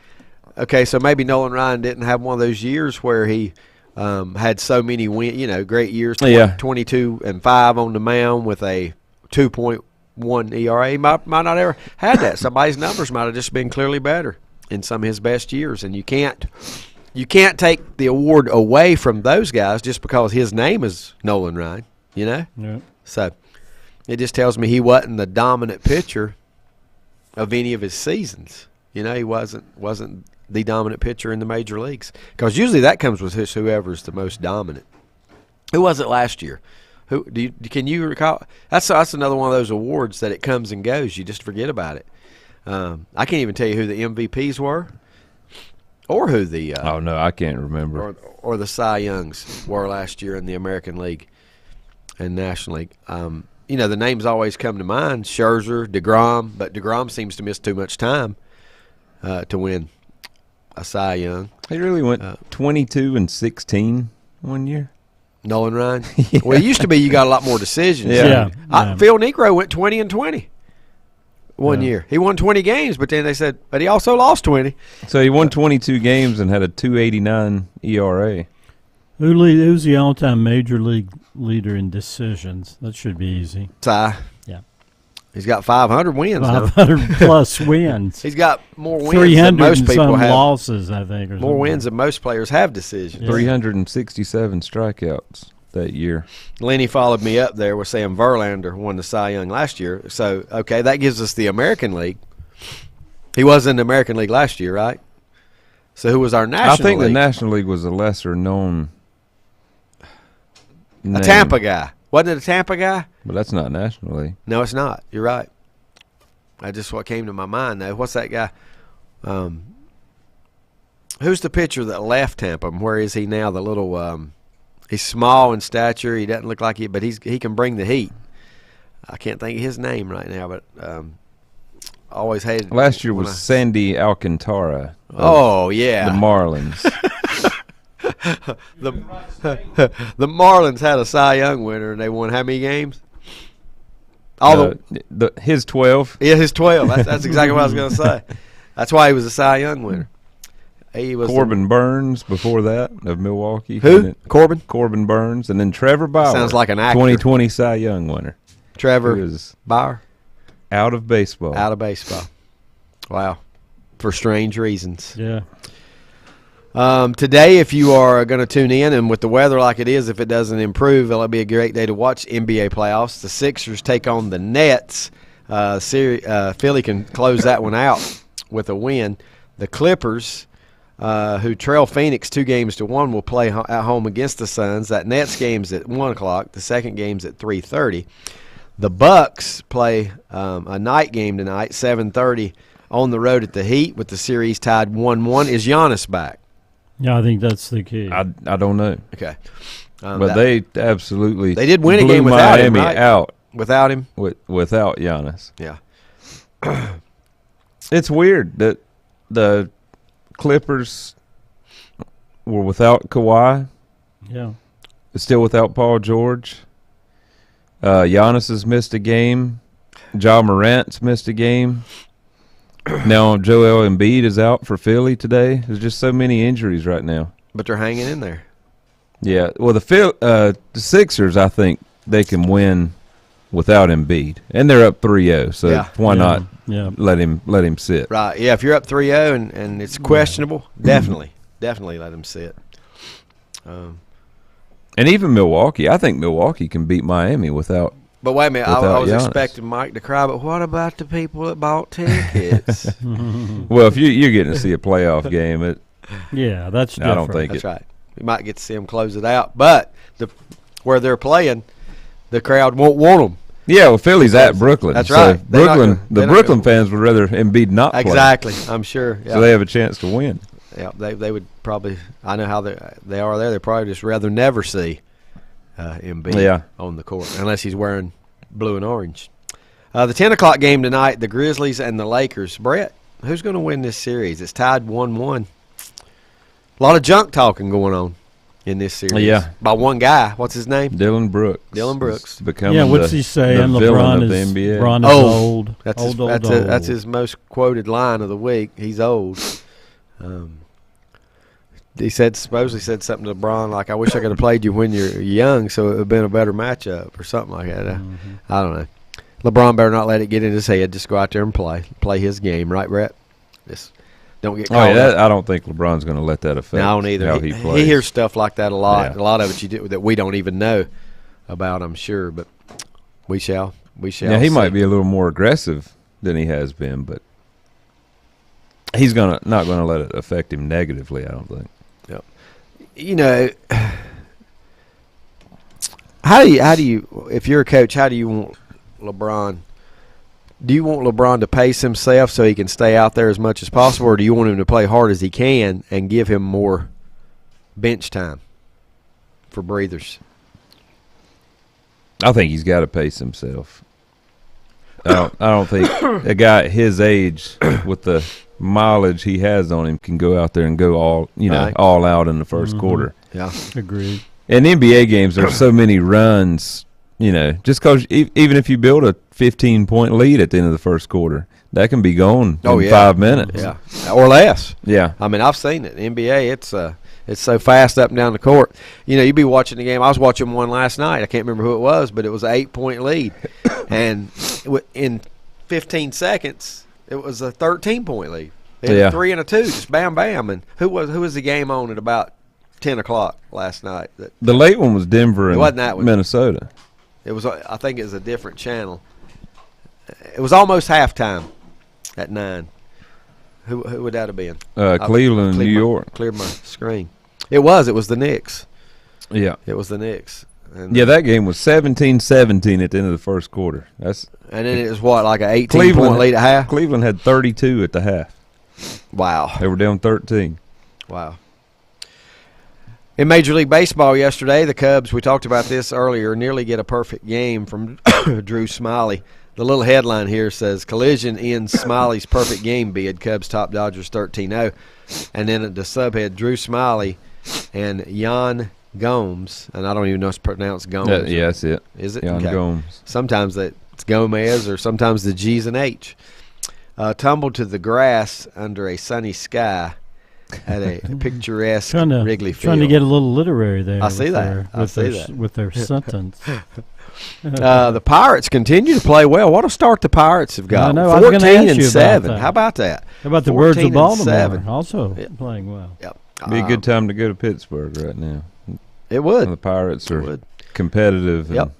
okay, so maybe Nolan Ryan didn't have one of those years where he had so many great years. 22-5 on the mound with a 2.1 ERA. He might not ever had that. Somebody's numbers might have just been clearly better in some of his best years, and you can't take the award away from those guys just because his name is Nolan Ryan. You know. Yeah. So it just tells me he wasn't the dominant pitcher of any of his seasons. You know, he wasn't the dominant pitcher in the major leagues, because usually that comes with whoever's the most dominant. Who was it last year? Can you recall? That's another one of those awards that it comes and goes. You just forget about it. I can't even tell you who the MVPs were, or who the oh no, I can't remember, or the Cy Youngs were last year in the American League and National League. The names always come to mind: Scherzer, DeGrom, but DeGrom seems to miss too much time to win a Cy Young. He really went 22-16 one year. Nolan Ryan. Yeah. Well, it used to be you got a lot more decisions. Yeah. Phil Negro went 20-20 one year. He won 20 games, but then they said, but he also lost 20. So he won 22 games and had a 2.89 ERA. Who's the all-time major league leader in decisions? That should be easy. Cy. Yeah. He's got 500 wins. 500 plus wins. He's got more wins 300 than most and people some have. losses, I think. Or More something. wins than most players have decisions. Yeah. 367 strikeouts that year. Lenny followed me up there with saying Verlander won the Cy Young last year. So, okay, that gives us the American League. He was in the American League last year, right? So who was our National League? I think the National League was a lesser known name. A Tampa guy. Wasn't it a Tampa guy? But that's not National League. No, it's not. You're right. That's just what came to my mind, though. What's that guy? Who's the pitcher that left Tampa? Where is he now? The little he's small in stature. He doesn't look like it, but he can bring the heat. I can't think of his name right now, but always hated. Last year was Sandy Alcantara. Oh yeah, the Marlins. the Marlins had a Cy Young winner, and they won how many games? His 12. Yeah, his 12. That's exactly what I was going to say. That's why he was a Cy Young winner. He was Corbin Burns before that of Milwaukee. Who? Corbin? Corbin Burns, and then Trevor Bauer. Sounds like an actor. 2020 Cy Young winner. Trevor Bauer. Out of baseball. Out of baseball. Wow. For strange reasons. Yeah. Today, if you are going to tune in, and with the weather like it is, if it doesn't improve, it'll be a great day to watch NBA playoffs. The Sixers take on the Nets. Philly can close that one out with a win. The Clippers, who trail Phoenix 2-1, will play at home against the Suns. That Nets game's at 1 o'clock. The second game's at 3:30. The Bucks play a night game tonight, 7:30, on the road at the Heat with the series tied 1-1. Is Giannis back? Yeah, I think that's the key. I don't know. Okay. But they absolutely they did win a blew game without him, Miami right? out. Without him? Without Giannis. Yeah. It's weird that the Clippers were without Kawhi. Yeah. Still without Paul George. Giannis has missed a game. Ja Morant's missed a game. Now Joel Embiid is out for Philly today. There's just so many injuries right now. But they're hanging in there. Yeah. Well, the Sixers, I think they can win without Embiid, and they're up 3-0. So why not let him sit? Right. Yeah. If you're up 3-0 and it's questionable, definitely let him sit. And even Milwaukee, I think Milwaukee can beat Miami without. But wait a minute, I was Giannis. expecting Mike to cry, but what about the people that bought tickets? Well, if you're getting to see a playoff game, that's different. I don't think that's right. You might get to see them close it out, but where they're playing, the crowd won't want them. Yeah, well, Philly's at Brooklyn. That's so right. The Brooklyn fans would rather Embiid not play. Exactly, I'm sure. Yeah. So they have a chance to win. Yeah, they would probably. I know how they are there. They probably just rather never see Embiid on the court unless he's wearing blue and orange. The 10 o'clock game tonight, the Grizzlies and the Lakers. Brett, who's going to win this series? It's tied 1-1. A lot of junk talking going on in this series. Yeah. By one guy. What's his name? Dylan Brooks. Dylan Brooks. What's he saying? LeBron is of the NBA. LeBron is old. That's his most quoted line of the week. He's old. He supposedly said something to LeBron like, "I wish I could have played you when you're young, so it would have been a better matchup," or something like that. I don't know. LeBron better not let it get in his head. Just go out there and play his game, right, Brett? Just don't get caught. I don't think LeBron's going to let that affect. No, I don't either. How he plays. He hears stuff like that a lot. Yeah. A lot of it that we don't even know about, I'm sure. But we shall. Yeah, he might be a little more aggressive than he has been, but he's not going to let it affect him negatively, I don't think. You know, how do you if you're a coach, how do you want LeBron? Do you want LeBron to pace himself so he can stay out there as much as possible, or do you want him to play hard as he can and give him more bench time for breathers? I think he's got to pace himself. I don't think a guy at his age with the mileage he has on him can go out there and go all out in the first quarter. Yeah, agreed. In NBA games, there's so many runs. Just because even if you build a 15-point lead at the end of the first quarter, that can be gone in 5 minutes. Yeah, or less. Yeah, I mean, I've seen it. NBA, It's so fast up and down the court. You know, you'd be watching the game. I was watching one last night. I can't remember who it was, but it was an 8-point lead. And in 15 seconds, it was a 13-point lead. They had a 3 and a 2, just bam, bam. And who was the game on at about 10 o'clock last night? The late one was Denver and wasn't that one. Minnesota. It was. I think it was a different channel. It was almost halftime at 9. Who would that have been? Cleveland, New York. Cleared my screen. It was the Knicks. Yeah. It was the Knicks. And that game was 17-17 at the end of the first quarter. And then it was like an 18-point lead at half? Cleveland had 32 at the half. Wow. They were down 13. Wow. In Major League Baseball yesterday, the Cubs, we talked about this earlier, nearly get a perfect game from Drew Smiley. The little headline here says, collision ends Smiley's perfect game bid. Cubs top Dodgers 13-0. And then at the subhead, Drew Smiley and Yan Gomes, and I don't even know it's pronounced Gomes. Yeah, that's it. Is it? Yan Gomes. Sometimes it's Gomez or sometimes the G's and H. Tumbled to the grass under a sunny sky at a picturesque Wrigley Field. Trying to get a little literary there. I see that. With their sentence. The Pirates continue to play well. What a start the Pirates have got. I know. 14-7. How about that? How about the Birds of Baltimore 7. also playing well? Yep. Be a good time to go to Pittsburgh right now. It would. The Pirates are competitive and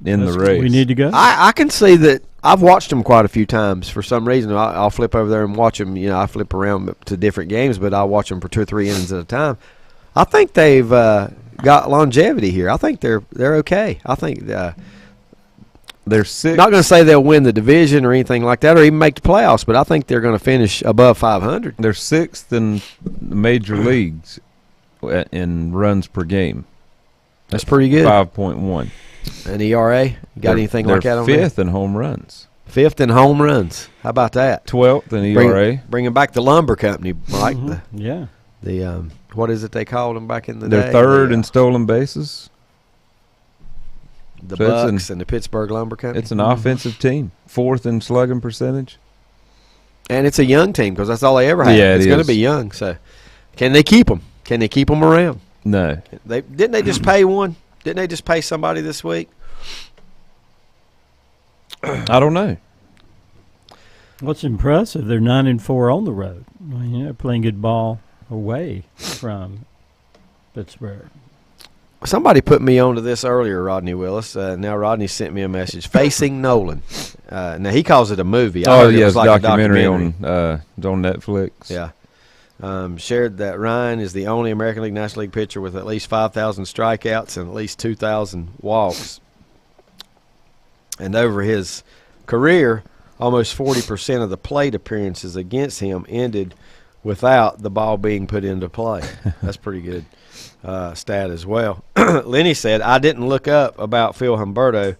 in the race. We need to go. I can see that. I've watched them quite a few times. For some reason, I'll flip over there and watch them. You know, I flip around to different games, but I'll watch them for 2 or 3 innings at a time. I think they've got longevity here. I think they're okay. I think they're 6. Not going to say they'll win the division or anything like that, or even make the playoffs, but I think they're going to finish above 500. They're 6th in the major leagues in runs per game. That's pretty good. 5.1. An ERA? Got anything like that on there? They're 5th in home runs. 5th in home runs. How about that? 12th in ERA. Bringing back the lumber company, Mike. Mm-hmm. What is it they called them back in the day? They're 3rd in stolen bases. The Bucks and the Pittsburgh Lumber Company. It's an offensive team. 4th in slugging percentage. And it's a young team because that's all they ever had. Yeah, it's going to be young. So, can they keep them? Can they keep them around? No. Didn't they just pay one? Didn't they just pay somebody this week? I don't know. What's impressive, they're 9-4 on the road. I mean, they're playing good ball away from Pittsburgh. Somebody put me onto this earlier, Rodney Willis. Now Rodney sent me a message. Facing Nolan. Now he calls it a movie. Oh, yeah, it's like a documentary on Netflix. Yeah. Shared that Ryan is the only American League National League pitcher with at least 5,000 strikeouts and at least 2,000 walks. And over his career, almost 40% of the plate appearances against him ended without the ball being put into play. That's pretty good stat as well. Lenny said, I didn't look up about Phil Humberto,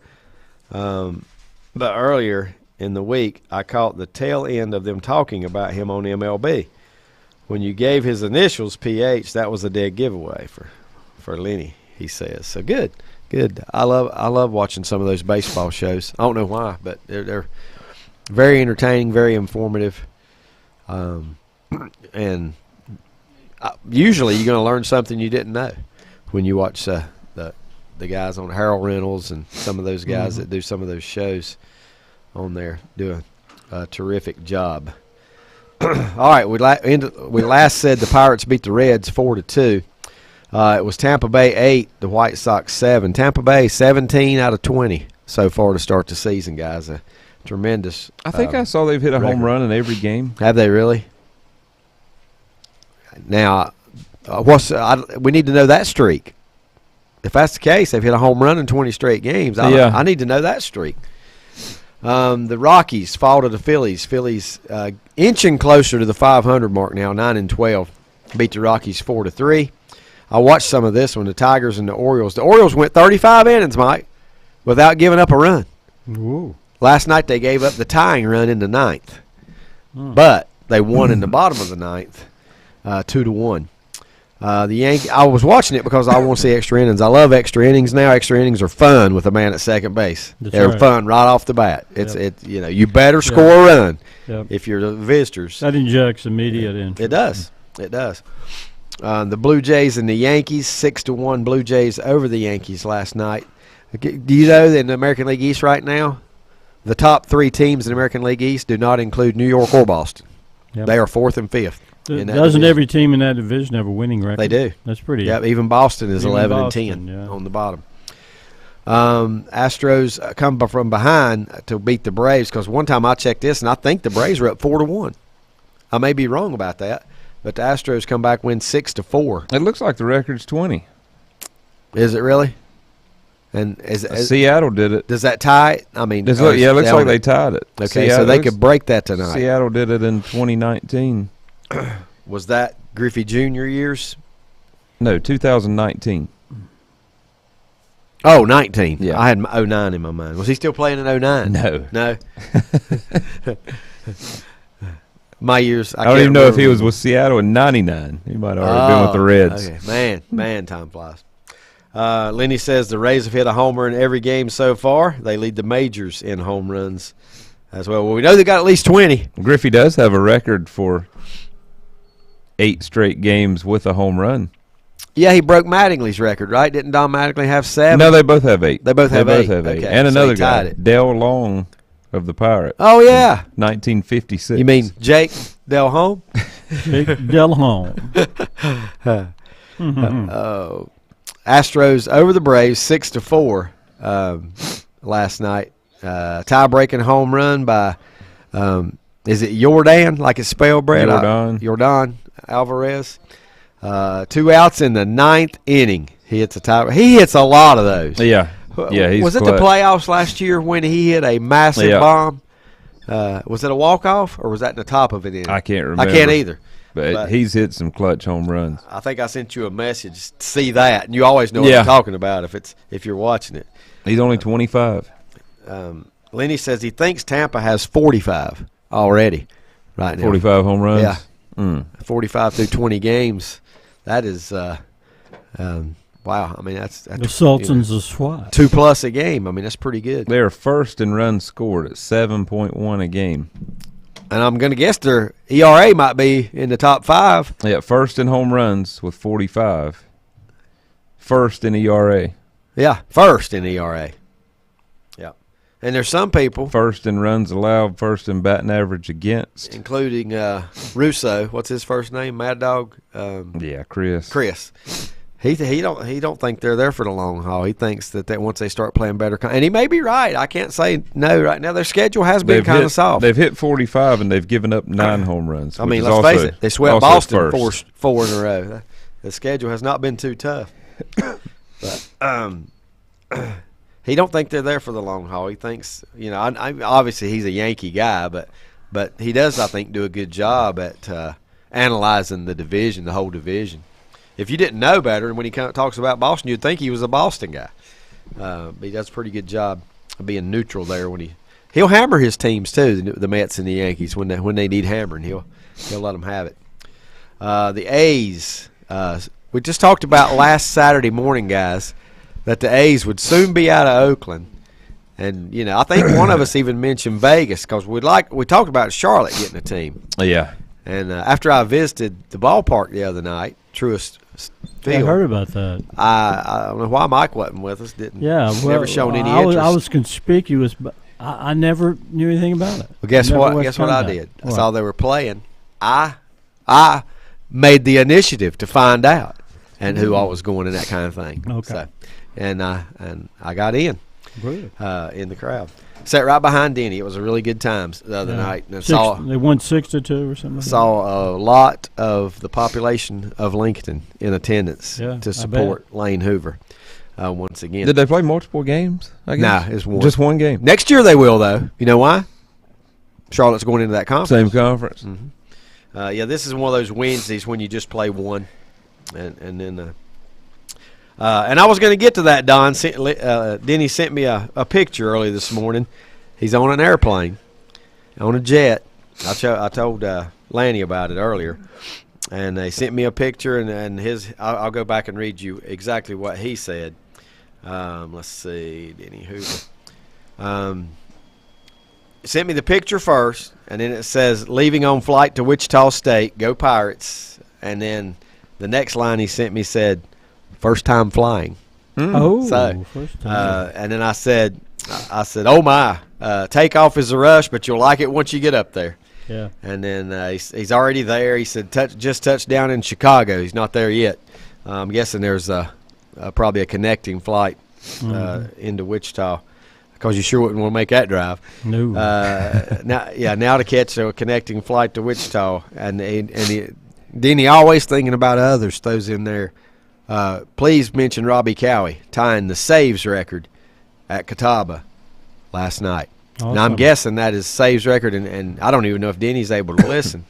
but earlier in the week I caught the tail end of them talking about him on MLB. When you gave his initials, PH, that was a dead giveaway for Lenny, he says. So good. I love watching some of those baseball shows. I don't know why, but they're very entertaining, very informative, and usually you're going to learn something you didn't know when you watch the guys on Harold Reynolds and some of those guys that do some of those shows on there do a terrific job. All right, we last said the Pirates beat the Reds 4-2. It was Tampa Bay 8, the White Sox 7. Tampa Bay 17 out of 20 so far to start the season, guys. A tremendous. I think I saw they've hit a home run in every game. Have they really? Now, we need to know that streak. If that's the case, they've hit a home run in 20 straight games. I need to know that streak. The Rockies fall to the Phillies. Phillies inching closer to the 500 mark now, 9-12. Beat the Rockies 4-3. I watched some of this one, the Tigers and the Orioles. The Orioles went 35 innings, Mike, without giving up a run. Ooh. Last night they gave up the tying run in the 9th. But they won in the bottom of the 9th, 2-1. I was watching it because I want to see extra innings. I love extra innings now. Extra innings are fun with a man at second base. They're fun right off the bat. You better score a run if you're the visitors. That injects immediate interest. It does. The Blue Jays and the Yankees, 6-1 Blue Jays over the Yankees last night. Do you know that in the American League East right now, the top 3 teams in the American League East do not include New York or Boston? Yep. They are 4th and 5th. Doesn't division. every team in that division have a winning record? They do. That's pretty. Yeah, even Boston is Even 11 Boston, and 10 yeah. on the bottom. Astros come from behind to beat the Braves because one time I checked this, and I think the Braves were up 4-1. I may be wrong about that, but the Astros come back, win 6-4. It looks like the record's 20. Is it really? And Seattle did it. does that tie it? I mean, It looks like they tied it. Okay, so they could break that tonight. Seattle did it in 2019. Was that Griffey Jr. years? No, 2019. Oh, 19. Yeah. I had 09 in my mind. Was he still playing in 09? No. No? My years. I don't even know if he was with Seattle in 99. He might have already been with the Reds. Okay. Man, time flies. Lenny says the Rays have hit a homer in every game so far. They lead the majors in home runs as well. Well, we know they got at least 20. Griffey does have a record for 8 straight games with a home run. Yeah, he broke Mattingly's record, right? Didn't Don Mattingly have 7? No, they both have 8. They both have 8. Okay. So And another he tied guy, it. Dale Long of the Pirates. Oh, yeah. 1956. You mean Jake Delhomme? Jake Delhomme. Astros over the Braves 6-4 last night. Tie-breaking home run by is it Jordan, like it's spelled, Brad? Jordan Alvarez. 2 outs in the 9th inning. He hits a tie. He hits a lot of those. Yeah, he's was it clutch. the playoffs last year when he hit a massive bomb? Was it a walk-off or was that in the top of an inning? I can't remember. I can't either. But he's hit some clutch home runs. I think I sent you a message to see that, and you always know what I'm talking about if you're watching it. He's only 25. Lenny says he thinks Tampa has 45 already right now. 45 home runs? Yeah. 45 through 20 games. That is, wow. I mean, that's the Sultans of SWAT. 2+ a game. I mean, that's pretty good. They're first in runs scored at 7.1 a game. And I'm going to guess their ERA might be in the top 5. Yeah, first in home runs with 45. First in ERA. Yeah, first in ERA. Yeah. And there's some people. First in runs allowed, first in batting average against. Including Russo. What's his first name? Mad Dog? Chris. Chris. He don't think they're there for the long haul. He thinks that once they start playing better, and he may be right. I can't say no right now. Their schedule has been kind of soft. They've hit 45 and they've given up 9 home runs. I mean, let's face it, they swept Boston four in a row. The schedule has not been too tough. But he don't think they're there for the long haul. He thinks, obviously he's a Yankee guy, but he does, I think, do a good job at analyzing the division, the whole division. If you didn't know better, and when he kind of talks about Boston, you'd think he was a Boston guy. But he does a pretty good job of being neutral there. He'll hammer his teams too, the Mets and the Yankees when they need hammering. He'll let them have it. The A's. We just talked about last Saturday morning, guys, that the A's would soon be out of Oakland, and I think one of us even mentioned Vegas because we talked about Charlotte getting a team. Yeah. And after I visited the ballpark the other night, Truist Field. I heard about that. I don't know why Mike wasn't with us. Never shown any interest. I was conspicuous, but I never knew anything about it. Well, guess what? Guess what I did? I saw they were playing. I made the initiative to find out and who all was going and that kind of thing. Okay. So, and I got in the crowd. Sat right behind Denny. It was a really good time the other night. And they won 6-2 or something. Saw a lot of the population of Lincoln in attendance to support Lane Hoover once again. Did they play multiple games? I guess? Nah, it's one. Just one game. Next year they will, though. You know why? Charlotte's going into that conference. Same conference. Mm-hmm. This is one of those Wednesdays when you just play one, and then. And I was going to get to that, Don. Denny sent me a picture early this morning. He's on an airplane, on a jet. I told Lanny about it earlier. And they sent me a picture, and I'll go back and read you exactly what he said. Let's see, Denny Hoover. Sent me the picture first, and then it says, leaving on flight to Wichita State, go Pirates. And then The next line he sent me said, "First time flying." Oh, So, first time. and then I said, "Oh my, takeoff is a rush, but you'll like it once you get up there." Yeah. And then he's already there. He said, just touched down in Chicago. He's not there yet. I'm guessing there's probably a connecting flight into Wichita, because you sure wouldn't want to make that drive. No. Now to catch a connecting flight to Wichita, then he always thinking about others. Throws in there. Please mention Robbie Cowie tying the saves record at Catawba last night. Awesome. Now I'm guessing that is saves record, and I don't even know if Denny's able to listen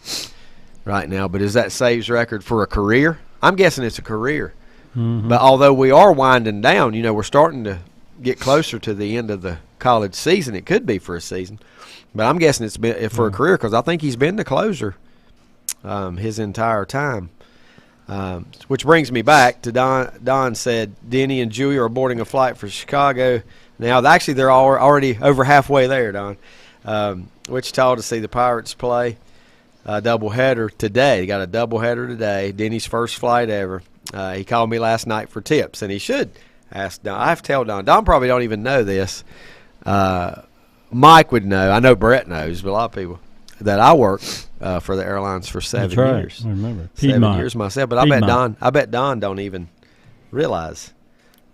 right now. But is that saves record for a career? I'm guessing it's a career. Mm-hmm. But although we are winding down, we're starting to get closer to the end of the college season. It could be for a season, but I'm guessing it's been for a career, because I think he's been the closer his entire time. Which brings me back to Don said Denny and Julie are boarding a flight for Chicago. Now, actually, they're already over halfway there, Don. Wichita to see the Pirates play a doubleheader today. They got a doubleheader today. Denny's first flight ever. He called me last night for tips, and he should ask Don. I have to tell Don. Don probably don't even know this. Mike would know. I know Brett knows, but a lot of people. That I worked for the airlines for 7 years. I remember. 7 years myself, but I bet Don don't even realize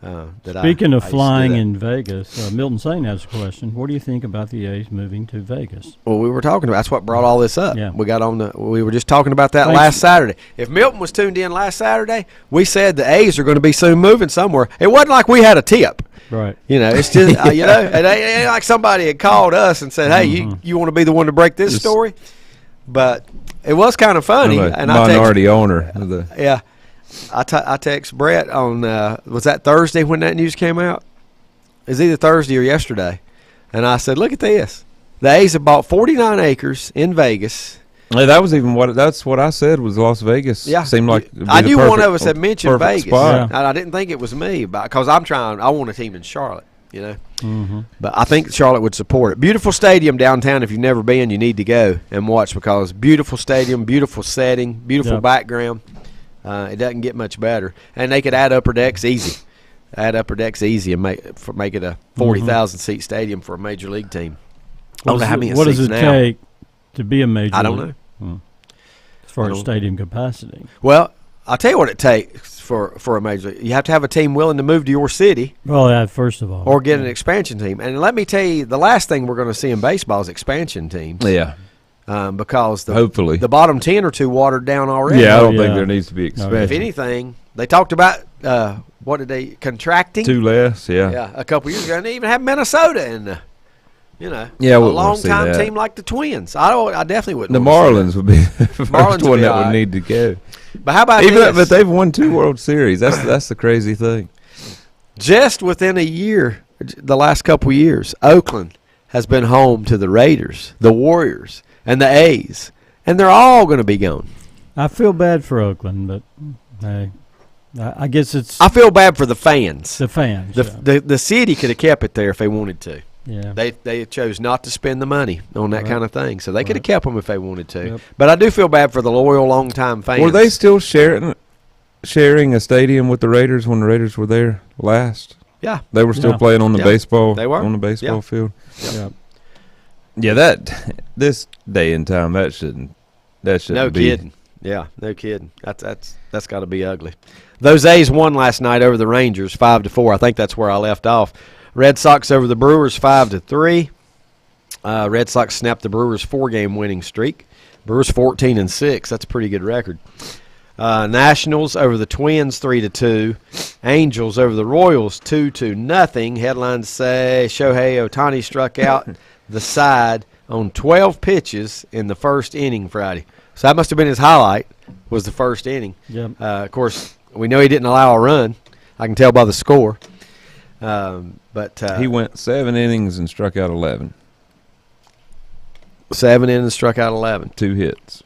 that. Speaking of I flying in Vegas, Milton Saint has a question. What do you think about the A's moving to Vegas? Well, we were talking about. That's what brought all this up. Yeah. We were just talking about that last Saturday. If Milton was tuned in last Saturday, we said the A's are going to be soon moving somewhere. It wasn't like we had a tip. Right. It's just it ain't like somebody had called us and said, "Hey, you want to be the one to break this story?" But it was kind of funny. And minority owner. Yeah. I text Brett on was that Thursday when that news came out? It was either Thursday or yesterday, and I said, "Look at this. The A's have bought 49 acres in Vegas." Hey, that's what I said was Las Vegas. Yeah, seemed like I knew one of us had mentioned Vegas, spot. and I didn't think it was me, because I want a team in Charlotte, Mm-hmm. But I think Charlotte would support it. Beautiful stadium downtown. If you've never been, you need to go and watch, because beautiful stadium, beautiful setting, beautiful background. It doesn't get much better, and they could add upper decks easy. And make it a 40,000 seat stadium for a major league team. What does it take to be a major? I don't know. As far as stadium capacity. Well, I'll tell you what it takes for a major league. You have to have a team willing to move to your city. Well, first of all. Or get an expansion team. And let me tell you, the last thing we're going to see in baseball is expansion teams. Yeah. Because hopefully the bottom 10 are too watered down already. Yeah, I don't think there needs to be expansion. If anything, they talked about contracting? 2 less, yeah. Yeah, a couple years ago. And they even have Minnesota in the. A long-time team like the Twins. I definitely wouldn't. The Marlins would be the first one that would need to go. But how about this? But they've won 2 World Series. That's the crazy thing. Just within a year, the last couple years, Oakland has been home to the Raiders, the Warriors, and the A's, and they're all going to be gone. I feel bad for Oakland, but hey, I guess it's. I feel bad for the fans. The fans. The city could have kept it there if they wanted to. Yeah. They chose not to spend the money on that kind of thing, so they could have kept them if they wanted to. Yep. But I do feel bad for the loyal, long-time fans. Were they still sharing a stadium with the Raiders when the Raiders were there last? Yeah. They were still playing on the baseball. They were on the baseball field. Yep. Yeah, this day and time that shouldn't no be. Kidding. Yeah, no kidding. That's got to be ugly. Those A's won last night over the Rangers 5-4. I think that's where I left off. Red Sox over the Brewers 5-3. Red Sox snapped the Brewers' 4-game winning streak. Brewers 14-6. That's a pretty good record. Nationals over the Twins 3-2. Angels over the Royals 2-0. Headlines say Shohei Ohtani struck out the side on 12 pitches in the first inning Friday. So that must have been his highlight, was the first inning. Yep. Of course, we know he didn't allow a run. I can tell by the score. But he went 7 innings and struck out 11. 7 innings, struck out 11. 2 hits.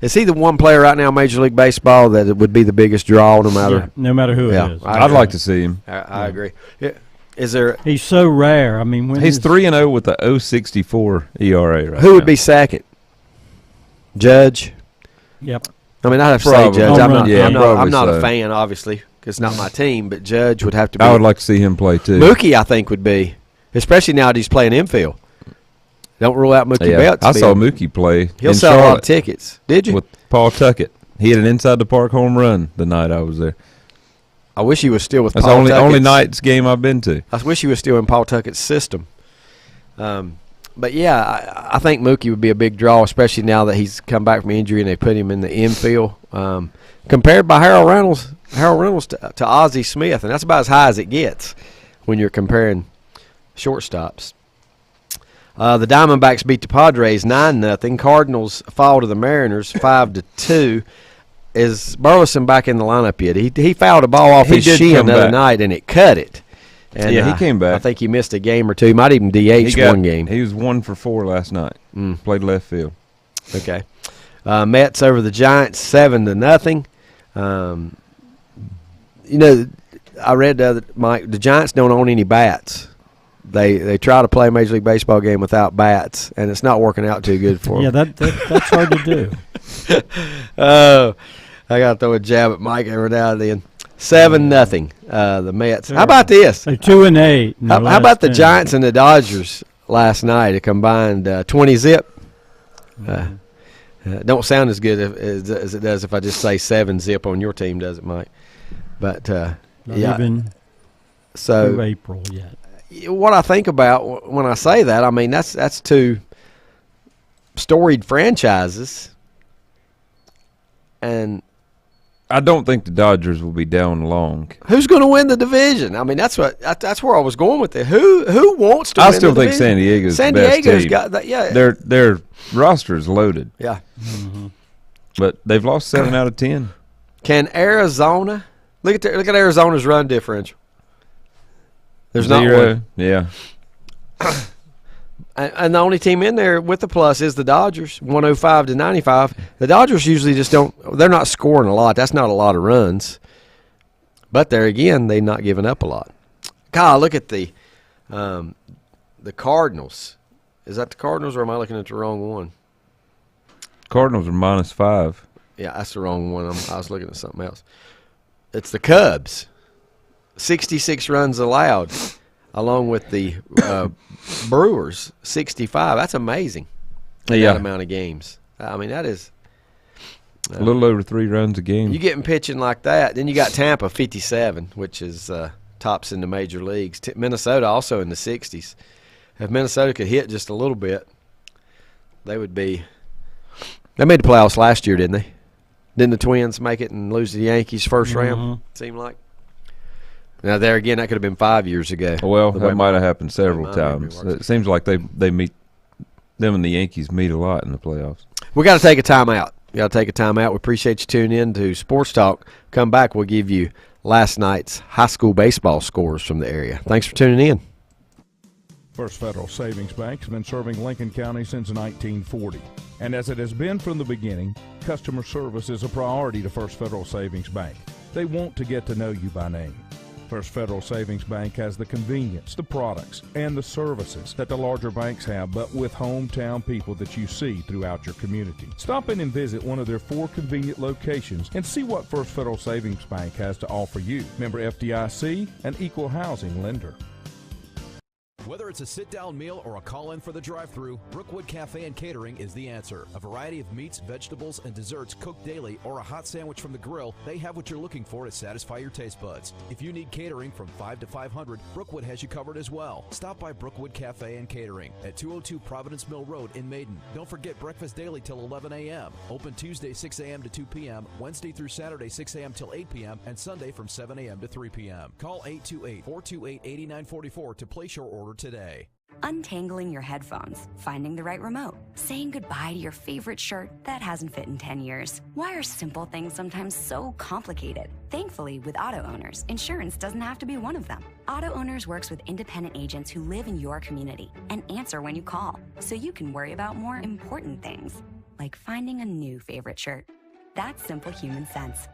Is he the one player right now in Major League Baseball that it would be the biggest draw no matter who it is? I'd like to see him. I agree. Is there? He's so rare. I mean, he's 3-0 with a 0.64 ERA. Who would be second? Judge. Yep. I mean, I'd have to Probably. say Judge. I'm not, Yeah, I'm not, probably I'm not so. a fan, obviously, because it's not my team, but Judge would have to be. I would like to see him play too. Mookie, I think, would be, especially now that he's playing infield. Don't rule out Mookie Betts. I saw Mookie play He'll in sell a lot of Charlotte tickets. Did you? with Paul Tuckett. He had an inside the park home run the night I was there. I wish he was still with That's Paul the only Tuckett's- night's game I've been to. I wish he was still in Paul Tuckett's system. But yeah, I think Mookie would be a big draw, especially now that he's come back from injury and they put him in the infield. Compared by Harold Reynolds to Ozzie Smith, and that's about as high as it gets when you're comparing shortstops. The Diamondbacks beat the Padres 9-0. Cardinals fall to the Mariners 5-2. Is Burleson back in the lineup yet? He fouled a ball off He his did shin come the other back. night, and it cut it. And, Yeah, he came back. I think he missed a game or two. Might even DH one game. He was 1 for 4 last night. Played left field. Okay. Mets over the Giants 7-0. I read Mike, the Giants don't own any bats. They try to play a Major League Baseball game without bats, and it's not working out too good for them. Yeah, that's hard to do. Oh, I got to throw a jab at Mike every now and then. 7-0, the Mets. How about this? They're 2-8. in How their about last the 10. Giants and the Dodgers last night? A combined 20 zip. Don't sound as good as it does if I just say 7 zip on your team, does it, Mike? But Not yeah. even So through April yet. what I think about when I say that, I mean that's two storied franchises, and I don't think the Dodgers will be down long. who's going to win the division? I mean, that's where I was going with it. Who wants to? I win still the think division? San Diego's San the best Diego's team. got that. Yeah, Their roster is loaded, yeah. but they've lost 7 out of 10. Can Arizona look at Arizona's run differential? There's not 0. one. Yeah. And the only team in there with the plus is the Dodgers, 105-95. The Dodgers usually just don't – they're not scoring a lot. That's not a lot of runs. But there again, they're not giving up a lot. God, look at the Cardinals. Is that the Cardinals or am I looking at the wrong one? Cardinals are -5. Yeah, that's the wrong one. I was looking at something else. It's the Cubs. 66 runs allowed, along with the Brewers, 65. That's amazing. Yeah. That amount of games. I mean, that is A little over 3 runs a game. you getting pitching like that. Then you got Tampa 57, which is tops in the major leagues. Minnesota also in the 60s. If Minnesota could hit just a little bit, they would be. They made the playoffs last year, didn't they? Didn't the Twins make it and lose to the Yankees first round? Seemed like. Now there again, that could have been 5 years ago. Well, The way that might have happened my several memory times. works. It seems like they meet them and the Yankees meet a lot in the playoffs. We got to take a timeout. We got to take a timeout. We appreciate you tuning in to Sports Talk. Come back, we'll give you last night's high school baseball scores from the area. Thanks for tuning in. First Federal Savings Bank has been serving Lincoln County since 1940. And as it has been from the beginning, customer service is a priority to First Federal Savings Bank. They want to get to know you by name. First Federal Savings Bank has the convenience, the products, and the services that the larger banks have, but with hometown people that you see throughout your community. Stop in and visit one of their 4 convenient locations and see what First Federal Savings Bank has to offer you. Member FDIC, an equal housing lender. Whether it's a sit-down meal or a call-in for the drive-thru, Brookwood Cafe and Catering is the answer. A variety of meats, vegetables, and desserts cooked daily or a hot sandwich from the grill, they have what you're looking for to satisfy your taste buds. If you need catering from 5 to 500, Brookwood has you covered as well. Stop by Brookwood Cafe and Catering at 202 Providence Mill Road in Maiden. Don't forget breakfast daily till 11 a.m. Open Tuesday 6 a.m. to 2 p.m., Wednesday through Saturday 6 a.m. till 8 p.m., and Sunday from 7 a.m. to 3 p.m. Call 828-428-8944 to place your order today. Untangling your headphones, finding the right remote, saying goodbye to your favorite shirt that hasn't fit in 10 years. Why are simple things sometimes so complicated? Thankfully, with auto owners, insurance doesn't have to be one of them. Auto Owners works with independent agents who live in your community and answer when you call, so you can worry about more important things, like finding a new favorite shirt. That's simple human sense.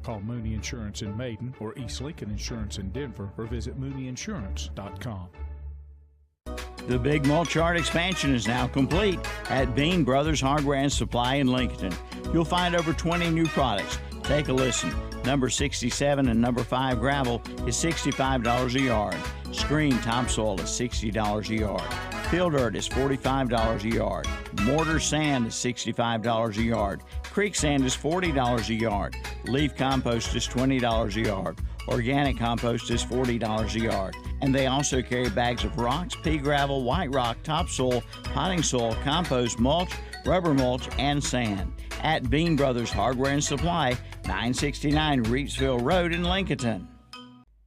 Call Mooney Insurance in Maiden or East Lincoln Insurance in Denver or visit MooneyInsurance.com. The Big Mulch Yard expansion is now complete at Bean Brothers Hardware and Supply in Lincoln. You'll find over 20 new products. Take a listen. Number 67 and number 5 gravel is $65 a yard. Screen topsoil is $60 a yard. Fill dirt is $45 a yard. Mortar sand is $65 a yard. Creek sand is $40 a yard. Leaf compost is $20 a yard. Organic compost is $40 a yard. And they also carry bags of rocks, pea gravel, white rock, topsoil, potting soil, compost, mulch, rubber mulch, and sand. At Bean Brothers Hardware and Supply, 969 Reedsville Road in Lincoln.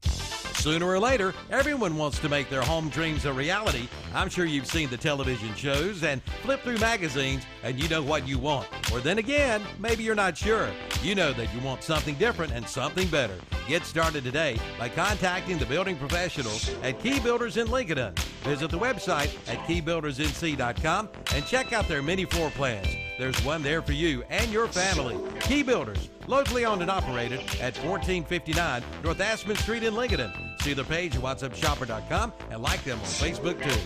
Sooner or later, everyone wants to make their home dreams a reality. I'm sure you've seen the television shows and flipped through magazines and you know what you want. Or then again, maybe you're not sure. You know that you want something different and something better. Get started today by contacting the building professionals at Key Builders in Lincoln. Visit the website at keybuildersnc.com and check out their many floor plans. There's one there for you and your family. Key Builders, locally owned and operated at 1459 North Aspen Street in Lincoln. See their page at whatsupshopper.com and like them on Facebook too.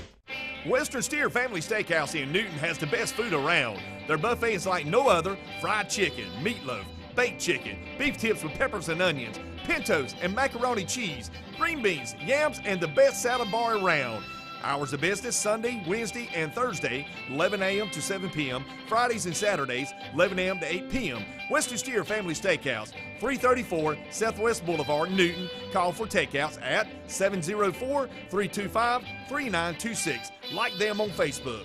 Western Steer Family Steakhouse in Newton has the best food around. Their buffet is like no other: fried chicken, meatloaf, baked chicken, beef tips with peppers and onions, pintos and macaroni cheese, green beans, yams, and the best salad bar around. Hours of business Sunday, Wednesday, and Thursday, 11 a.m. to 7 p.m. Fridays and Saturdays, 11 a.m. to 8 p.m. Western Steer Family Steakhouse, 334 Southwest Boulevard, Newton. Call for takeouts at 704-325-3926. Like them on Facebook.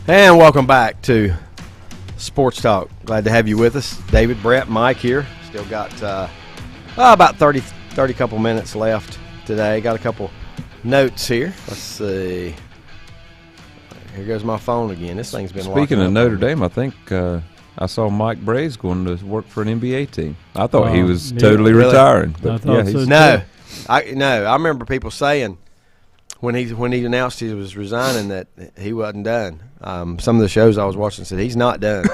And welcome back to Sports Talk. Glad to have you with us. David, Brett, Mike here. Still got about 30 couple minutes left today. Got a couple notes here. Let's see. Here goes my phone again. This thing's been Speaking of up Notre Dame, I think I saw Mike Bray's going to work for an NBA team. I thought he was totally really? retiring. But I thought so No, I remember people saying when he announced he was resigning that he wasn't done. Some of the shows I was watching said he's not done,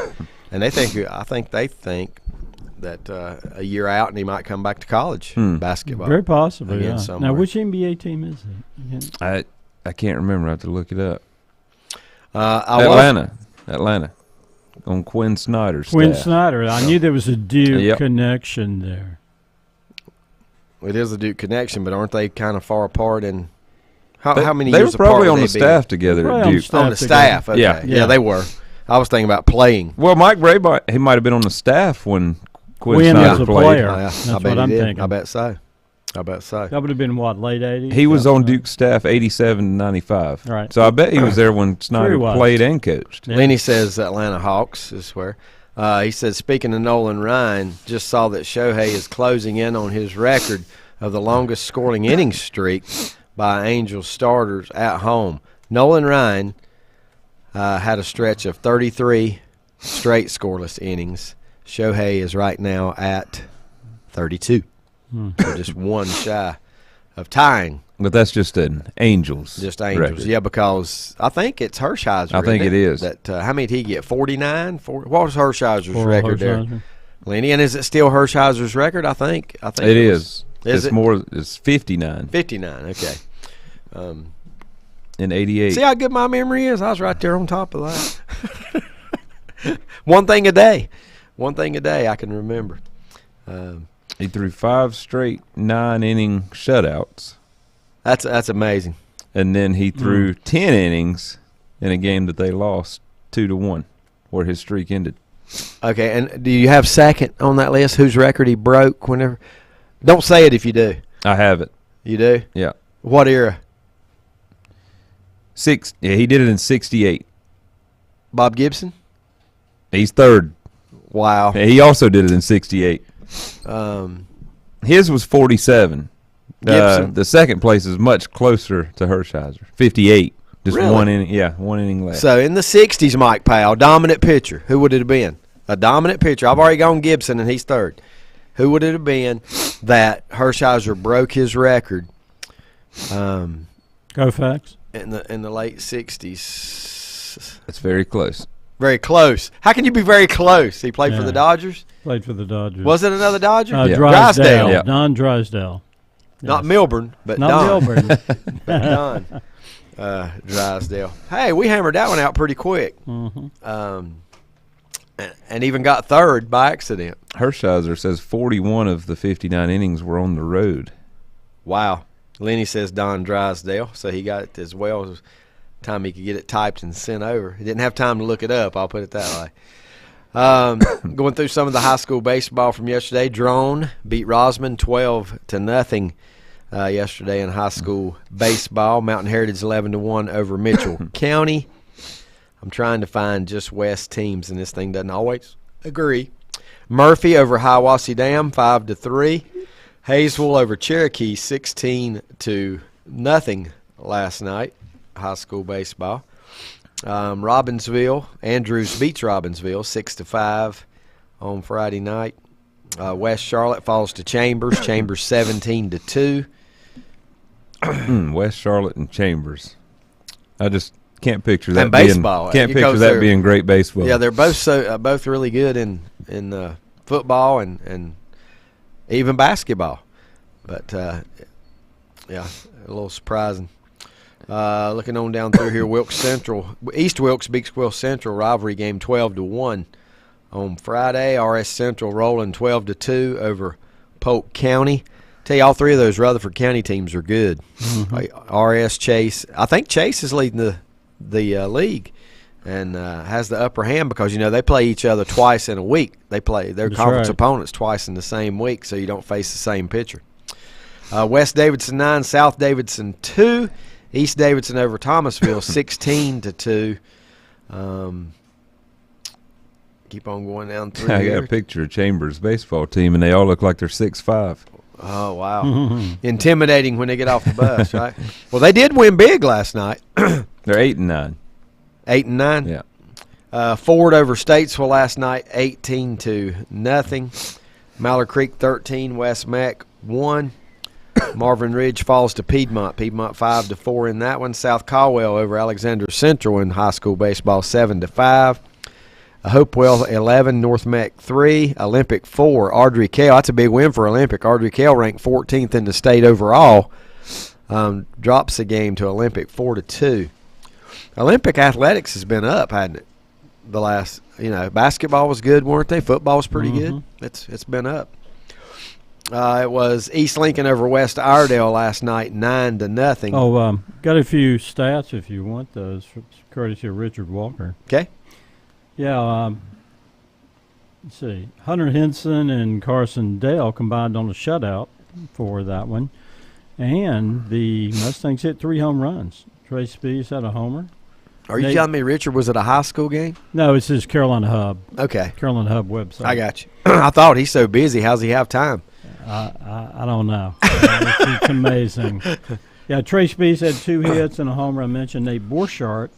and I think they think that a year out and he might come back to college basketball. Very possibly. Again, Yeah. somewhere. Now, which NBA team is it? I can't remember. I have to look it up. Atlanta. Atlanta. On Quinn Snyder's Quinn staff. Snyder. I knew there was a Duke Yep. connection there. It is a Duke connection, but aren't they kind of far apart? And how many They years were probably apart on would the they be? staff together Probably at on Duke. staff On the together. staff, okay. Yeah. Yeah, they were. I was thinking about playing. Well, Mike Bray, he might have been on the staff when Quinn Quinn Snyder was a played. player. Yeah, That's I bet what he I'm did. thinking. I bet so. That would have been what, late 80s? He was on Something like Duke's staff 87 to 95. Right. So I bet he was there when Snyder was. played and coached. Yeah. Lenny says Atlanta Hawks is where. He said, speaking of Nolan Ryan, just saw that Shohei is closing in on his record of the longest scoring inning streak by Angels starters at home. Nolan Ryan had a stretch of 33 straight scoreless innings. Shohei is right now at 32. So just one shy of tying. But that's just an Angels. Just Angels. record. Yeah, because I think it's Hershiser. I think isn't it is. That, how many did he get? 49? What was Hershiser's Oral record Hershiser. there? Lenny, and is it still Hershiser's record? I think It was. is. Is It's it? more. It's 59. 59, okay. in 88. See how good my memory is? I was right there on top of that. One thing a day I can remember. He threw 5 straight 9-inning shutouts. That's amazing. And then he threw 10 innings in a game that they lost 2-1, where his streak ended. Okay, and do you have second on that list whose record he broke whenever? Don't say it if you do. I have it. You do? Yeah. What era? Yeah, he did it in 68. Bob Gibson? He's third. Wow. He also did it in 68. His was 47. Gibson. The second place is much closer to Hershiser. 58. Just Really? 1 inning. Yeah, 1 inning left. So in the 60s, Mike Powell, dominant pitcher. Who would it have been? A dominant pitcher. I've already gone Gibson, and he's third. Who would it have been that Hershiser broke his record Koufax. in the late 60s? That's very close. Very close. How can you be very close? He played for Yeah. the Dodgers? Played for the Dodgers. Was it another Dodger? Yeah. Drysdale. Yeah. Don Drysdale. Not Yes. Milburn, but Not Don. Milburn. Don Drysdale. Hey, we hammered that one out pretty quick. Mhm. And even got third by accident. Hershiser says 41 of the 59 innings were on the road. Wow. Lenny says Don Drysdale, so he got it as well as time he could get it typed and sent over. He didn't have time to look it up, I'll put it that way. Going through some of the high school baseball from yesterday. Drone beat Rosman 12-0 yesterday in high school baseball. Mountain Heritage 11-1 over Mitchell County. I'm trying to find just West teams, and this thing doesn't always agree. Murphy over Hiawassee Dam 5-3. Hayesville over Cherokee 16-0 last night. High school baseball. Robbinsville, Andrews beats Robbinsville 6-5 on Friday night. West Charlotte falls to Chambers. Chambers 17-2. West Charlotte and Chambers. I just can't picture that And baseball. Can't picture Because that they're- being great baseball. Yeah, they're both both really good in football and even basketball. But yeah, a little surprising. Looking on down through here, Wilkes Central, East Wilkes beats Wilkes Central rivalry game 12-1 on Friday. RS Central rolling 12-2 over Polk County. Tell you, all three of those Rutherford County teams are good. RS Chase, I think Chase is leading the league and has the upper hand because they play each other twice in a week. They play their That's conference right. opponents twice in the same week, so you don't face the same pitcher. West Davidson 9, South Davidson 2. East Davidson over Thomasville 16-2. Keep on going down through I got here. a picture of Chambers' baseball team, and they all look like they're 6'5". Oh, wow. Intimidating when they get off the bus, right? Well, they did win big last night. They're 8-9. 8-9. Yeah. Ford over Statesville last night 18-0. Mallard Creek 13, West Mac 1. Marvin Ridge falls to Piedmont. Piedmont 5-4 in that one. South Caldwell over Alexander Central in high school baseball 7-5. Hopewell 11, North Mac 3, Olympic 4. Ardrey Kell, that's a big win for Olympic. Ardrey Kell ranked 14th in the state overall. Drops the game to Olympic 4-2. Olympic athletics has been up, hasn't it? The last, basketball was good, weren't they? Football was pretty good. It's been up. It was East Lincoln over West Iredale last night, 9-0. Oh, got a few stats if you want those, courtesy of Richard Walker. Okay. Yeah, let's see. Hunter Henson and Carson Dale combined on a shutout for that one. And the Mustangs hit 3 home runs. Trey Spees had a homer. Are you telling me Richard was at a high school game? No, it's his Carolina Hub. Okay. Carolina Hub website. I got you. I thought he's so busy. How's he have time? I don't know. It's amazing. Yeah, Trey Spees had 2 hits and a homer. I mentioned Nate Borchardt,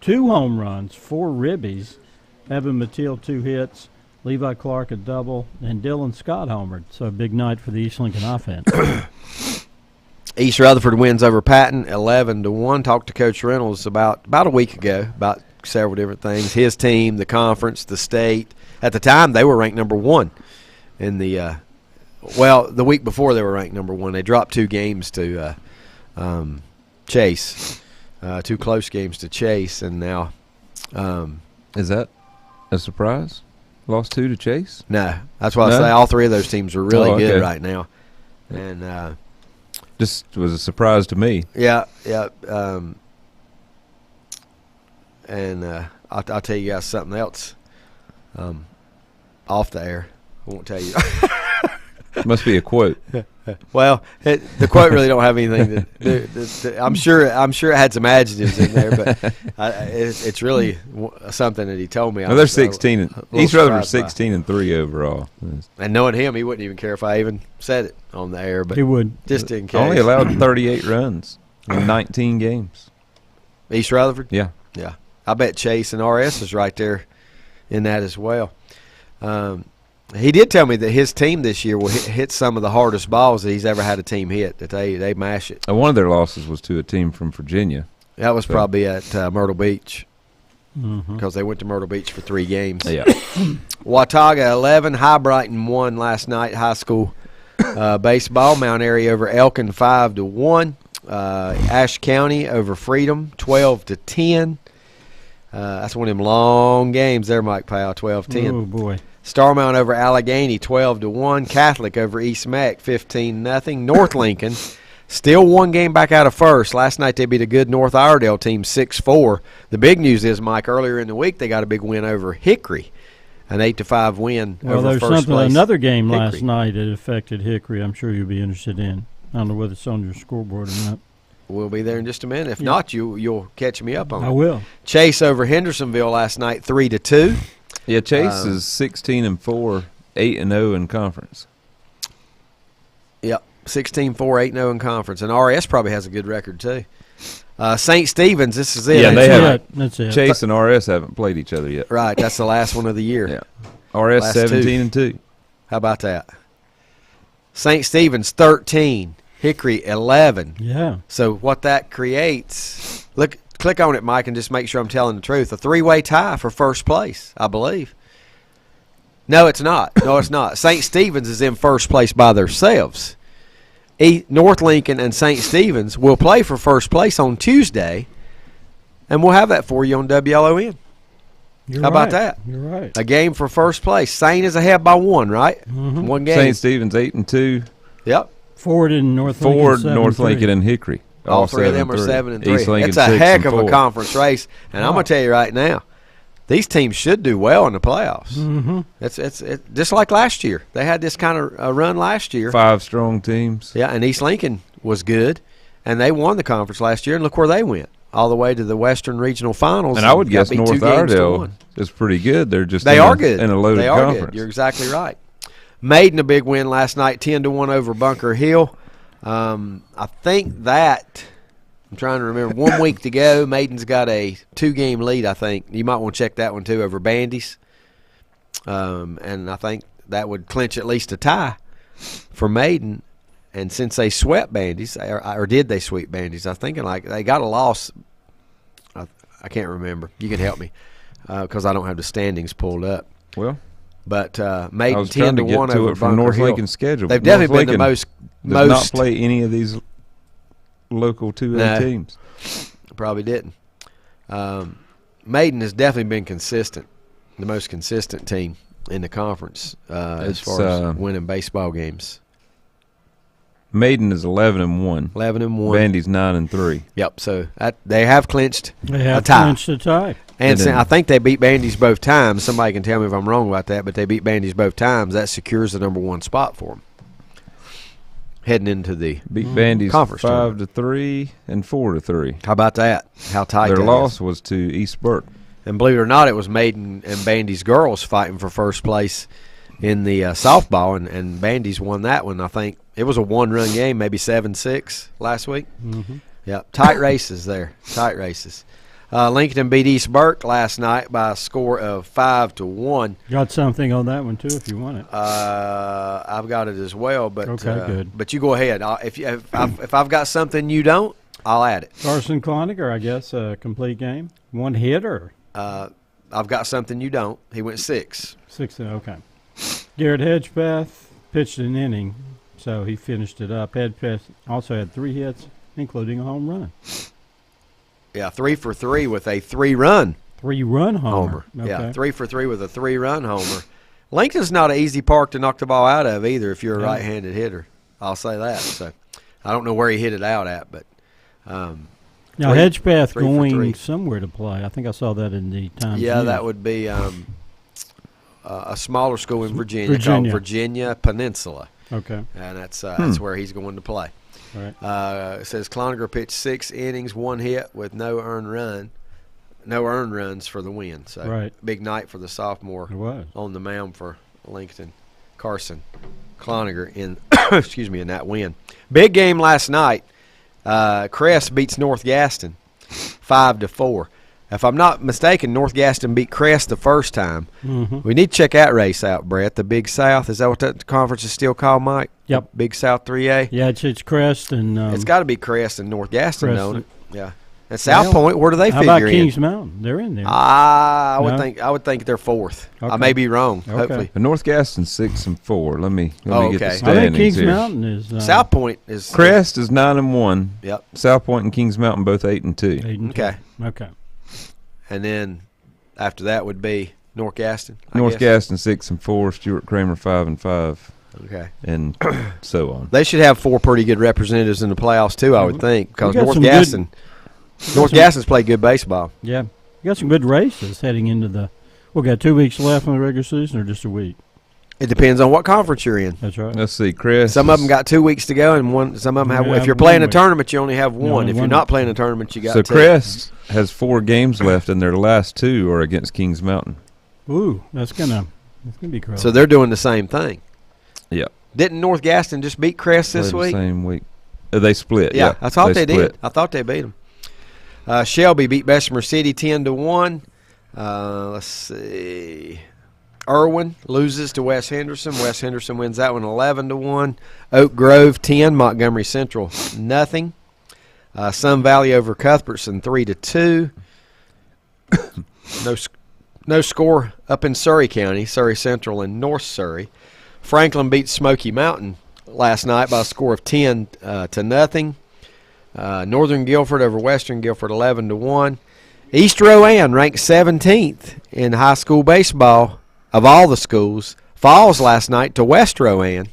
2 home runs, 4 ribbies. Evan Mateel, 2 hits. Levi Clark, a double. And Dylan Scott homered. So a big night for the East Lincoln offense. East Rutherford wins over Patton 11-1. Talked to Coach Reynolds about a week ago about several different things. His team, the conference, the state. At the time, they were ranked number 1 in the the week before they were ranked number 1. They dropped 2 games to Chase. 2 close games to Chase, and now Is that a surprise? Lost 2 to Chase? no. That's why I No? say all 3 of those teams are really Oh, good okay. right now. And Just was a surprise to me. yeah. I'll tell you guys something else off the air. I won't tell you. Must be a quote. Well, the quote really don't have anything to do. I'm sure it had some adjectives in there, but it's really something that he told me. Well, they're 16. East Rutherford's surprised by. 16-3 overall. And knowing him, he wouldn't even care if I even said it on the air. But He would. just in case. Only allowed 38 runs in 19 games. East Rutherford. Yeah. Yeah, I bet Chase and RS is right there in that as well. He did tell me that his team this year will hit some of the hardest balls that he's ever had a team hit. That they mash it. And one of their losses was to a team from Virginia. That was probably at Myrtle Beach Mhm. because they went to Myrtle Beach for 3 games. Yeah. Watauga 11, High Brighton won last night. High school baseball. Mount Airy over Elkin 5-1. Ashe County over Freedom 12-10. That's one of them long games there, Mike Powell. 12-10. Oh boy. Starmount over Allegheny 12-1. Catholic over East Mac 15-0. North Lincoln still 1 game back out of first. Last night they beat a good North Iredale team 6-4. The big news is, Mike, earlier in the week they got a big win over Hickory, an 8-5 win Well, over there's first place. another game last Hickory. night that affected Hickory. I'm sure you'll be interested in. I don't know whether it's on your scoreboard or not. We'll be there in just a minute. If Yeah. not, you'll catch me up on I it. will. Chase over Hendersonville last night 3-2. Yeah, Chase is 16-4, 8-0 in conference. Yep, 16-4, 8-0 in conference. And RS probably has a good record, too. St. Stephen's, this is it. Yeah, ain't they it? haven't. That's it. Chase and RS haven't played each other yet. Right, that's the last one of the year. Yeah. RS Last 17-2. How about that? St. Stephen's 13, Hickory 11. Yeah. So what that creates, click on it, Mike, and just make sure I'm telling the truth. A 3-way tie for first place, I believe. No, it's not. No, it's not. St. Stephen's is in first place by themselves. North Lincoln and St. Stephen's will play for first place on Tuesday, and we'll have that for you on WLON. You're How about right. that? You're right. A game for first place. St. is ahead by 1, right? Mhm. 1 game. St. Stephen's 8-2. Yep. Ford and North Ford, Lincoln. North 7-3. Lincoln, and Hickory. All 3 of them are 7-3. 7-3. East Lincoln It's a heck of a 6-4. conference race, and I'm going to tell you right now, these teams should do well in the playoffs. Mm-hmm. It's just like last year. They had this kind of a run last year. 5 strong teams. Yeah, and East Lincoln was good, and they won the conference last year, and look where they went, all the way to the Western Regional Finals. And I would got guess beat 2 North games to Iredale 1. is pretty good. They're just They in are a, good. in a loaded they are conference. good. You're exactly right. Maiden a big win last night, 10-1 over Bunker Hill. I think that I'm trying to remember 1 week to go. Maiden's got a 2-game lead. I think you might want to check that one too over Bandy's, and I think that would clinch at least a tie for Maiden. And since they swept Bandy's, or did they sweep Bandy's? I'm thinking like they got a loss. I can't remember. You can help me because I don't have the standings pulled up. Well, But I Maiden was trying to 10-1 get to over it from Bunker North Hill. Lincoln's schedule. They've but definitely North been the Lincoln most does not play any of these local 2A No. teams. Probably didn't. Maiden has definitely been consistent, the most consistent team in the conference as It's, far as winning baseball games. Maiden is 11-1. 11-1. Bandy's 9-3. Yep. So they have clinched They have a tie. clinched a tie. And then- I think they beat Bandy's both times. Somebody can tell me if I'm wrong about that, but they beat Bandy's both times. That secures the number 1 spot for them heading into the Beat Bandy's conference 5-3 and 4-3. How about that? How tight Their that loss is. was to East Burke. And believe it or not, it was Maiden and Bandy's girls fighting for first place in the softball, and Bandy's won that one. I think it was a 1-run game, maybe 7-6 last week. Mm-hmm. Yeah, tight races there, tight races. Lincoln beat East Burke last night by a score of 5-1. Got something on that one too, if you want it. I've got it as well, but Okay, good. But you go ahead. If I've got something you don't, I'll add it. Carson Cloninger, I guess, a complete game. 1 hit or I've got something you don't. He went 6. 6. Okay. Garrett Hedgepath pitched an inning, so he finished it up. Hedgepath also had 3 hits, including a home run. Yeah, 3 for 3 with a 3-run 3-run homer. Okay. Yeah, 3 for 3 with a 3-run homer. Lincoln's not an easy park to knock the ball out of either if you're a right-handed hitter. I'll say that. So I don't know where he hit it out at, but now Hedgepath 3 for 3. going somewhere to play. I think I saw that in the Times. Yeah, News. that would be a smaller school in Virginia called Virginia Peninsula. Okay. And that's where he's going to play. Right. It says Cloninger pitched 6 innings, 1 hit with no earned runs for the win. So big night for the sophomore on the mound for Lincoln. Carson Cloninger in in that win. Big game last night. Crest beats North Gaston 5-4. If I'm not mistaken, North Gaston beat Crest the first time. Mm-hmm. We need to check that race out, Brett. The Big South. Is that what that conference is still called, Mike? Yep. Big South 3A? Yeah, it's Crest and it's got to be Crest and North Gaston, don't it? Yeah. And South Well, Point, where do they how figure about in? Kings Mountain? They're in there. I No? would think they're 4th. Okay. I may be wrong. Okay. Hopefully. But North Gaston's 6-4. Let me get the okay. I think standings Kings here. Mountain is South Point is Crest is 9-1. Yep. South Point and Kings Mountain both 8-2. 8-2. Okay. Okay. And then after that would be North Gaston. North Gaston 6-4. Stuart Kramer 5-5. Okay. And so on. They should have 4 pretty good representatives in the playoffs too, I would think, because We got North some Gaston Gaston's played good baseball. Yeah. We got some good races heading into the. We got 2 weeks left in the regular season, or just a week. It depends on what conference you're in. That's right. Let's see, Chris. Some of them got 2 weeks to go, and one. Some of them have. Yeah, If you're 1 playing a week. tournament, you only have one. only If you're one. not playing a tournament, you got So 2. Crest has 4 games left, and their last 2 are against Kings Mountain. Ooh, that's gonna be crazy. So they're doing the same thing. Yeah. Didn't North Gaston just beat Crest this Played the week? Same week. They split. Yeah, I thought they split. did. I thought they beat them. Shelby beat Bessemer City 10-1. Let's see. Irwin loses to West Henderson. West Henderson wins that one 11-1. Oak Grove 10. Montgomery Central nothing. Sun Valley over Cuthbertson 3-2. No score up in Surrey County. Surrey Central and North Surrey. Franklin beat Smoky Mountain last night by a score of 10-0. Northern Guilford over Western Guilford 11-1. East Rowan ranked 17th in high school baseball of all the schools. Falls last night to West Rowan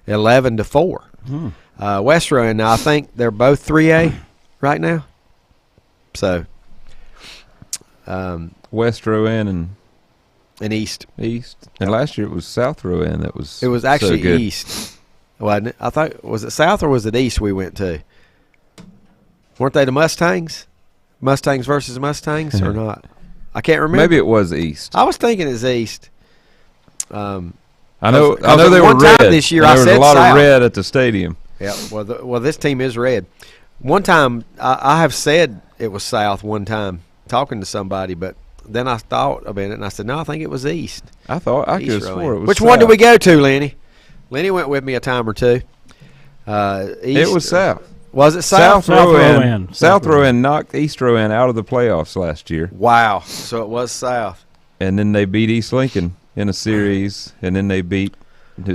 11-4. West Rowan, now I think they're both 3A right now. So West Rowan and East. And last year it was South Rowan that was. It was actually so good. East, wasn't it? I thought, was it South or was it East we went to? Weren't they the Mustangs? Mustangs versus Mustangs or not? I can't remember. Maybe it was East. I was thinking it's East. I know they at were one time red. this year And I there was said a lot South. of red at the stadium. Yeah, well, this team is red. One time I have said it was South one time talking to somebody, but then I thought about it and I said, no, I think it was East. I thought I could have East swore Rowan. it was. Which South. one did we go to, Lenny? Lenny went with me a time or two. East, It was South. Was it South? South Rowan. South Rowan knocked East Rowan out of the playoffs last year, Wow. So it was South. and then they beat East Lincoln in a series, and then they beat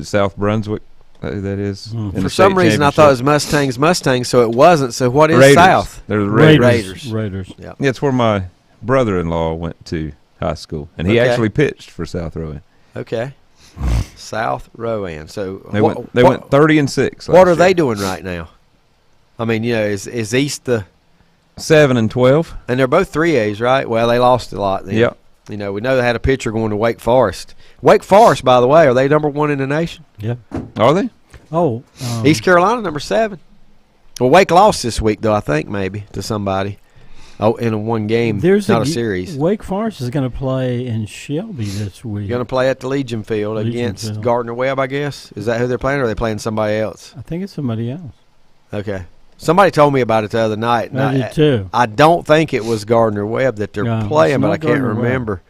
South Brunswick. That is. in the For some state reason, I thought it was championship. Mustang, so it wasn't. So what is Raiders. South? They're the Raiders. Raiders. Yeah. Yeah, it's where my brother-in-law went to high school, and he Okay. actually pitched for South Rowan. Okay. South Rowan. So They went 30-6. What are they doing right now? I mean, is East the 7-12? and they're both 3As, right? Well, they lost a lot then. Yep. We know they had a pitcher going to Wake Forest. Wake Forest, by the way, are they number 1 in the nation? Yeah. Are they? Oh. East Carolina, number 7. Well, Wake lost this week, though, I think, maybe, to somebody. Oh, in a one game, not a series. Wake Forest is going to play in Shelby this week. Going to play at the Legion Field against Field. Gardner Webb, I guess. Is that who they're playing, or are they playing somebody else? I think it's somebody else. Okay. Somebody told me about it the other night. And I did too. I don't think it was Gardner Webb that they're No, playing, it's but not I can't Gardner Webb. remember.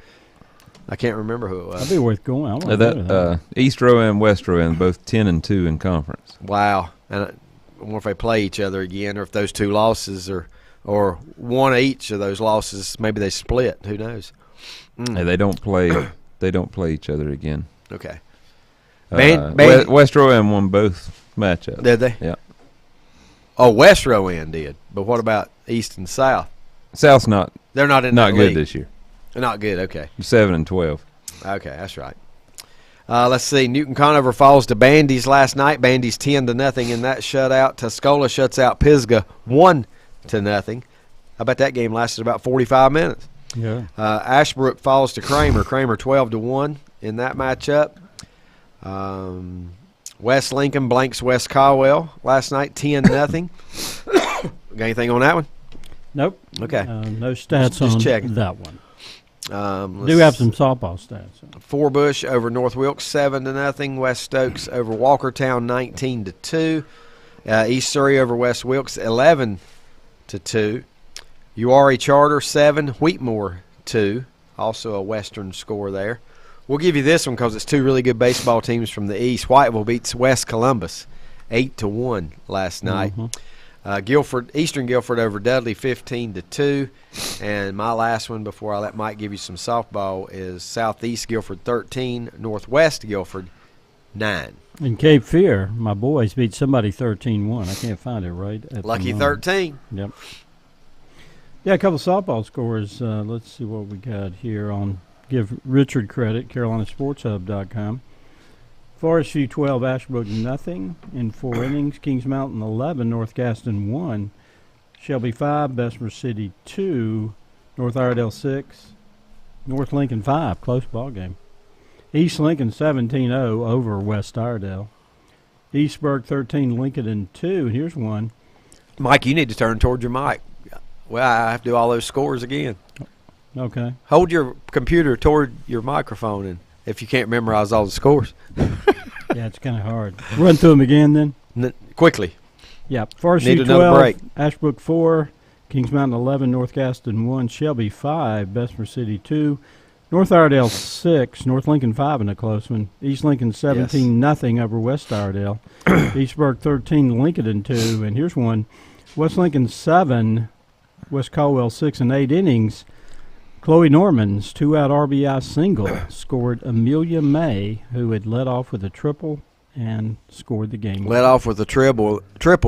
I can't remember who it was. That'd be worth going. I want to go to that. East Rowan and West Rowan, both 10-2 in conference. Wow. And I wonder if they play each other again, or if those two losses or one of each of those losses, maybe they split. Who knows? Hey, they don't play. They don't play each other again. Okay. West Rowan won both matchups. Did they? Yeah. Oh, West Rowan did. But what about East and South? South's not They're not in not that good league. this year. They're not good. Okay. 7-12. Okay, that's right. Let's see. Newton Conover falls to Bandy's last night. Bandy's 10-0 in that shutout. Tuscola shuts out Pisgah 1-0. I bet that game lasted about 45 minutes. Yeah. Ashbrook falls to Kramer. Kramer 12-1 in that matchup. West Lincoln blanks West Caldwell last night 10-0. Got anything on that one? Nope. Okay. No stats Just on checking. that one. Let's Do have some softball stats. Forbush over North Wilkes 7-0. West Stokes over Walkertown 19-2. East Surrey over West Wilkes 11-2. Uwharrie Charter 7, Wheatmore 2. Also a Western score there. We'll give you this one because it's two really good baseball teams from the East. Whiteville beats West Columbus 8-1 last night. Eastern Guilford over Dudley 15-2. And my last one before I let Mike give you some softball is Southeast Guilford 13, Northwest Guilford 9. In Cape Fear, my boys beat somebody 13-1. I can't find it right at Lucky the moment. 13. Yep. Yeah, a couple softball scores. Let's see what we got here on give Richard credit, CarolinaSportsHub.com. Forest View 12, Ashbrook nothing in 4 innings. Kings Mountain 11, North Gaston 1. Shelby 5, Bessemer City 2. North Iredell 6. North Lincoln 5, close ball game. East Lincoln 17-0 over West Iredell. Eastburg 13, Lincoln 2. And here's one. Mike, you need to turn toward your mic. Well, I have to do all those scores again. Okay. Hold your computer toward your microphone, and if you can't memorize all the scores. Yeah, it's kind of hard. Run through them again then. Quickly. Yep. Forest Need View another 12, break. Ashbrook 4, Kings Mountain 11, North Gaston 1, Shelby 5, Bessemer City 2, North Iredell 6, North Lincoln 5 in a close one. East Lincoln 17-0 over West Iredell. Eastburg 13, Lincoln 2, and here's one. West Lincoln 7, West Caldwell 6 in 8 innings. Chloe Norman's 2-out RBI single scored Amelia May, who had led off with a triple and scored the game. Led off with a triple,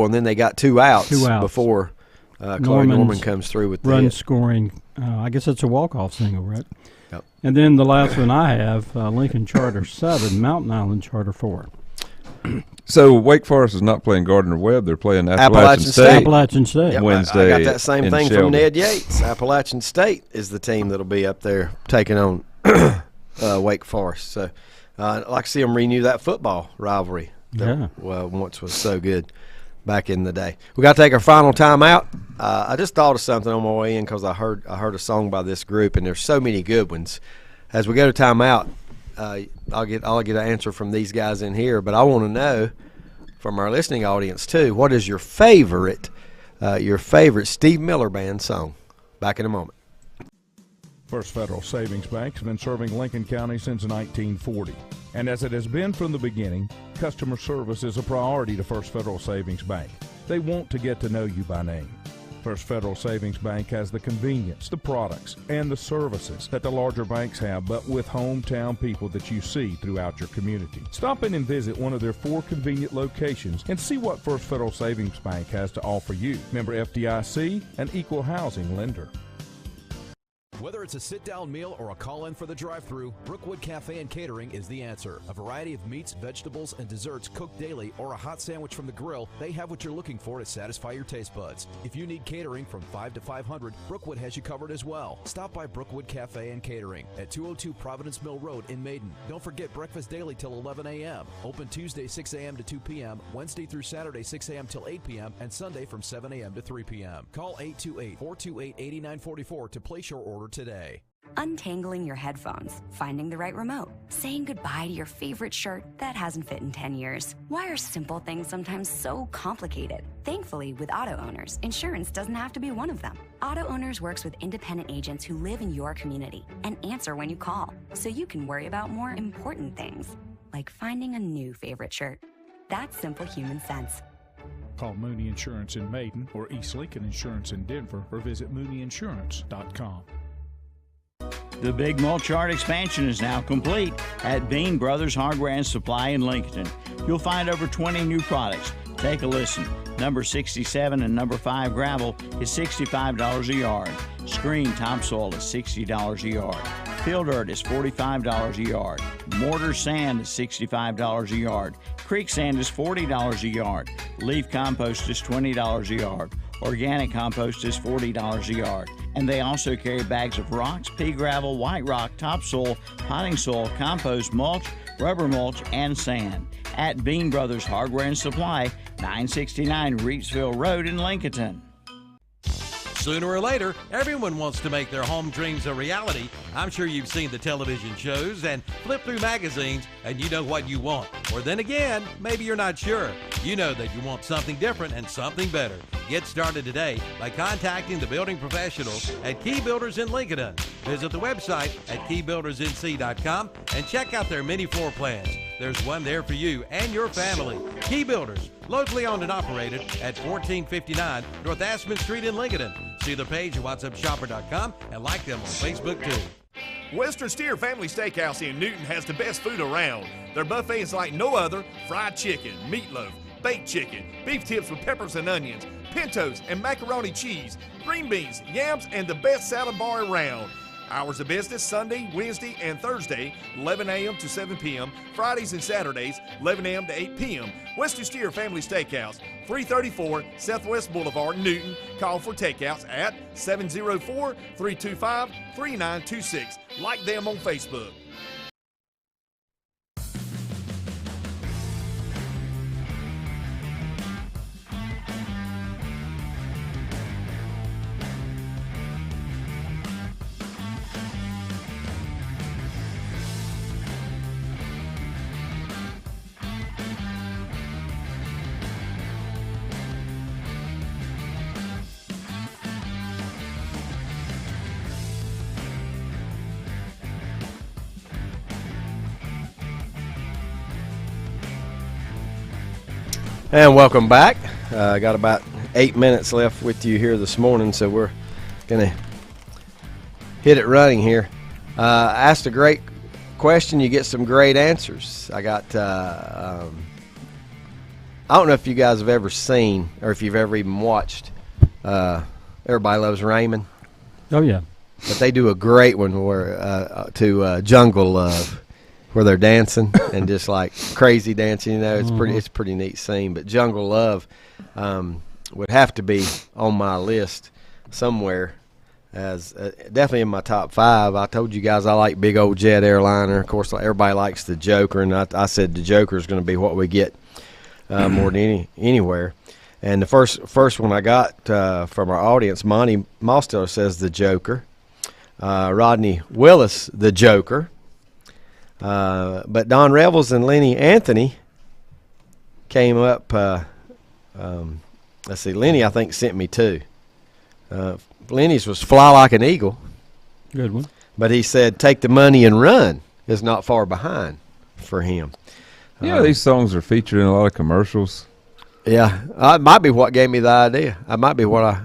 and then they got 2 outs, before Chloe Norman comes through with the run hit. scoring. I guess it's a walk-off single, right? Yep. And then the last one I have, Lincoln Charter 7, Mountain Island Charter 4. So Wake Forest is not playing Gardner Webb; they're playing Appalachian State. Appalachian State. Yep, Wednesday. I got that same in thing Shelby. from Ned Yates. Appalachian State is the team that'll be up there taking on Wake Forest. So I'd like to see them renew that football rivalry that once was so good back in the day. We got to take our final time out. I just thought of something on my way in because I heard a song by this group, and there's so many good ones. As we go to time out, I'll get an answer from these guys in here, but I want to know from our listening audience too, what is your favorite Steve Miller Band song? Back in a moment. First Federal Savings Bank has been serving Lincoln County since 1940. And as it has been from the beginning, customer service is a priority to First Federal Savings Bank. They want to get to know you by name. First Federal Savings Bank has the convenience, the products, and the services that the larger banks have, but with hometown people that you see throughout your community. Stop in and visit one of their 4 convenient locations and see what First Federal Savings Bank has to offer you. Member FDIC, an equal housing lender. Whether it's a sit-down meal or a call-in for the drive-thru, Brookwood Cafe and Catering is the answer. A variety of meats, vegetables, and desserts cooked daily, or a hot sandwich from the grill, they have what you're looking for to satisfy your taste buds. If you need catering from 5 to 500, Brookwood has you covered as well. Stop by Brookwood Cafe and Catering at 202 Providence Mill Road in Maiden. Don't forget breakfast daily till 11 a.m. Open Tuesday 6 a.m. to 2 p.m., Wednesday through Saturday 6 a.m. till 8 p.m., and Sunday from 7 a.m. to 3 p.m. Call 828-428-8944 to place your order today. Untangling your headphones, finding the right remote, saying goodbye to your favorite shirt that hasn't fit in 10 years. Why are simple things sometimes so complicated? Thankfully, with auto owners, insurance doesn't have to be one of them. Auto Owners works with independent agents who live in your community and answer when you call, so you can worry about more important things, like finding a new favorite shirt. That's simple human sense. Call Mooney Insurance in Maiden or East Lincoln Insurance in Denver or visit MooneyInsurance.com. The Big Mulch Yard expansion is now complete at Bean Brothers Hardware and Supply in Lincoln. You'll find over 20 new products. Take a listen. Number 67 and number 5 gravel is $65 a yard. Screen topsoil is $60 a yard. Fill dirt is $45 a yard. Mortar sand is $65 a yard. Creek sand is $40 a yard. Leaf compost is $20 a yard. Organic compost is $40 a yard. And they also carry bags of rocks, pea gravel, white rock, topsoil, potting soil, compost, mulch, rubber mulch, and sand. At Bean Brothers Hardware and Supply, 969 Reedsville Road in Lincoln. Sooner or later, everyone wants to make their home dreams a reality. I'm sure you've seen the television shows and flip through magazines and you know what you want. Or then again, maybe you're not sure. You know that you want something different and something better. Get started today by contacting the building professionals at Key Builders in Lincoln. Visit the website at keybuildersnc.com and check out their many floor plans. There's one there for you and your family. Key Builders, locally owned and operated at 1459 North Aspen Street in Lincoln. See their page at whatsupshopper.com and like them on Facebook too. Western Steer Family Steakhouse in Newton has the best food around. Their buffet is like no other: fried chicken, meatloaf, baked chicken, beef tips with peppers and onions, pintos and macaroni cheese, green beans, yams, and the best salad bar around. Hours of business Sunday, Wednesday, and Thursday, 11 a.m. to 7 p.m. Fridays and Saturdays, 11 a.m. to 8 p.m. Western Steer Family Steakhouse, 334 Southwest Boulevard, Newton. Call for takeouts at 704-325-3926. Like them on Facebook. And welcome back. Got about 8 minutes left with you here this morning, so we're going to hit it running here. Asked a great question. You get some great answers. I got, I don't know if you guys have ever seen or if you've ever even watched Everybody Loves Raymond. Oh, yeah. But they do a great one where to Jungle Love, where they're dancing and just like crazy dancing. You know, it's it's a pretty neat scene. But Jungle Love would have to be on my list somewhere as definitely in my top 5. I told you guys I like big old jet airliner. Of course, everybody likes the Joker, and I said the Joker is going to be what we get more than anywhere. And the first one I got from our audience, Monty Mosteller says the Joker. Rodney Willis, the Joker. But Don Revels and Lenny Anthony came up. Let's see, Lenny I think sent me 2. Lenny's was Fly Like an Eagle. Good one. But he said Take the Money and Run is not far behind for him. Yeah, these songs are featured in a lot of commercials. Yeah, it might be what gave me the idea. I might be what I.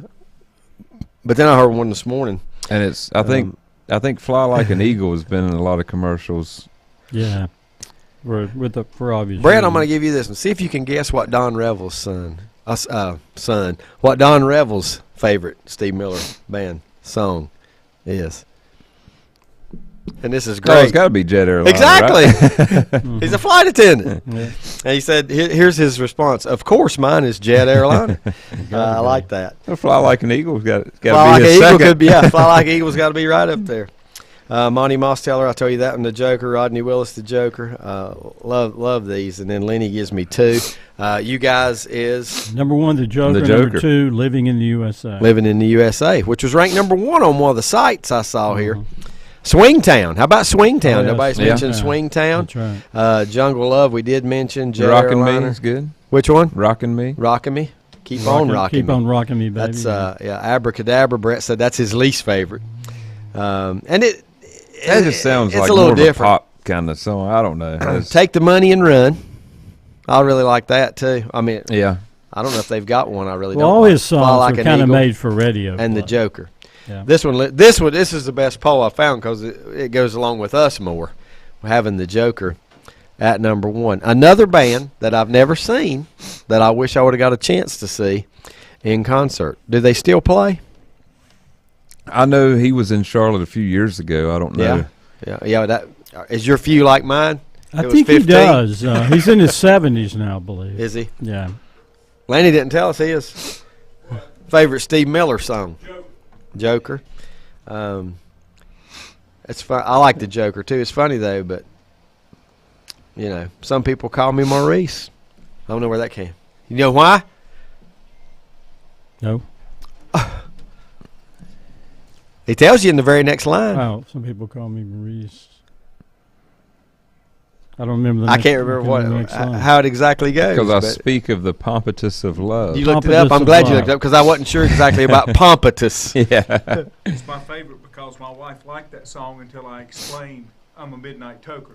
But then I heard one this morning, and it's I think Fly Like an Eagle has been in a lot of commercials. Yeah, for obvious. Brad, I'm going to give you this one. See if you can guess what Don Revels' what Don Revels' favorite Steve Miller Band song is. And this is great. Oh, it's got to be Jet Airliner. Exactly. Right? He's a flight attendant. Yeah. And he said, here's his response. Of course, mine is Jet Airliner. I like that. Well, Fly Like an Eagle's got to be Fly Like his an Eagle second. could be, yeah. Fly Like an Eagle's got to be right up there. Monty Mosteller, I told you that one, the Joker. Rodney Willis, the Joker. Love these. And then Lenny gives me 2. You guys is number 1, the Joker. Number 2, Living in the USA. Living in the USA, which was ranked number 1 on one of the sites I saw here. Swingtown. How about Swingtown? Oh, yeah. Nobody's mentioned Swingtown. That's right. Jungle Love, we did mention. Rockin' Me is good. Which one? Rockin' Me. Rockin' Me. Keep on rocking me. Keep on rocking me, baby. That's Abracadabra. Brett said that's his least favorite. And it just sounds like a little more different. of a pop kind of song. I don't know. Take the Money and Run. I really like that too. I mean, yeah. I don't know if they've got one. I really well, don't. All like. his songs are kind of made for radio. And the Joker. Yeah. This is the best poll I found because it goes along with us more. Having the Joker at number 1. Another band that I've never seen that I wish I would have got a chance to see in concert. Do they still play? I know he was in Charlotte a few years ago. I don't know. Yeah. That is your few like mine. I It was think he 15? does. He's in his 70s now, I believe. Is he? Yeah. Lanny didn't tell us his favorite Steve Miller song. Joker. It's fun. I like the Joker too. It's funny though, but some people call me Maurice. I don't know where that came. You know why? No. He tells you in the very next line. Oh, some people call me Maurice. I don't remember the I next, can't remember the next line. how it exactly goes. Because I but speak of the pompatus of love. you looked it up. I'm glad you looked it up because I wasn't sure exactly about pompatus. Yeah. It's my favorite because my wife liked that song until I explained I'm a midnight toker.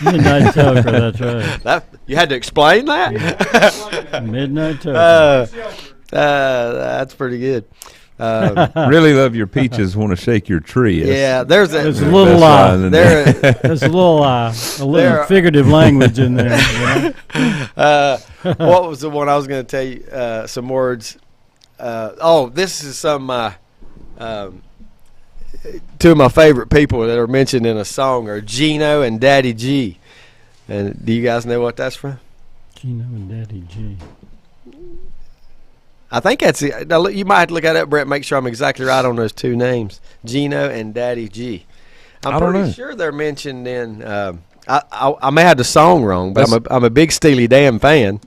Midnight Toker, that's right. You had to explain that? Midnight Toker. That's pretty good. Really love your peaches, want to shake your tree. Yeah, there's There's a the little best line in there's a little figurative language in there. What was the one I was going to tell you? Some words. This is some two of my favorite people that are mentioned in a song are Gino and Daddy G. And do you guys know what that's from? Gino and Daddy G. I think that's it. Now, you might have to look at it, Brett, make sure I'm exactly right on those two names. Gino and Daddy G. I'm pretty sure they're mentioned in I may have the song wrong, but I'm a big Steely Dan fan.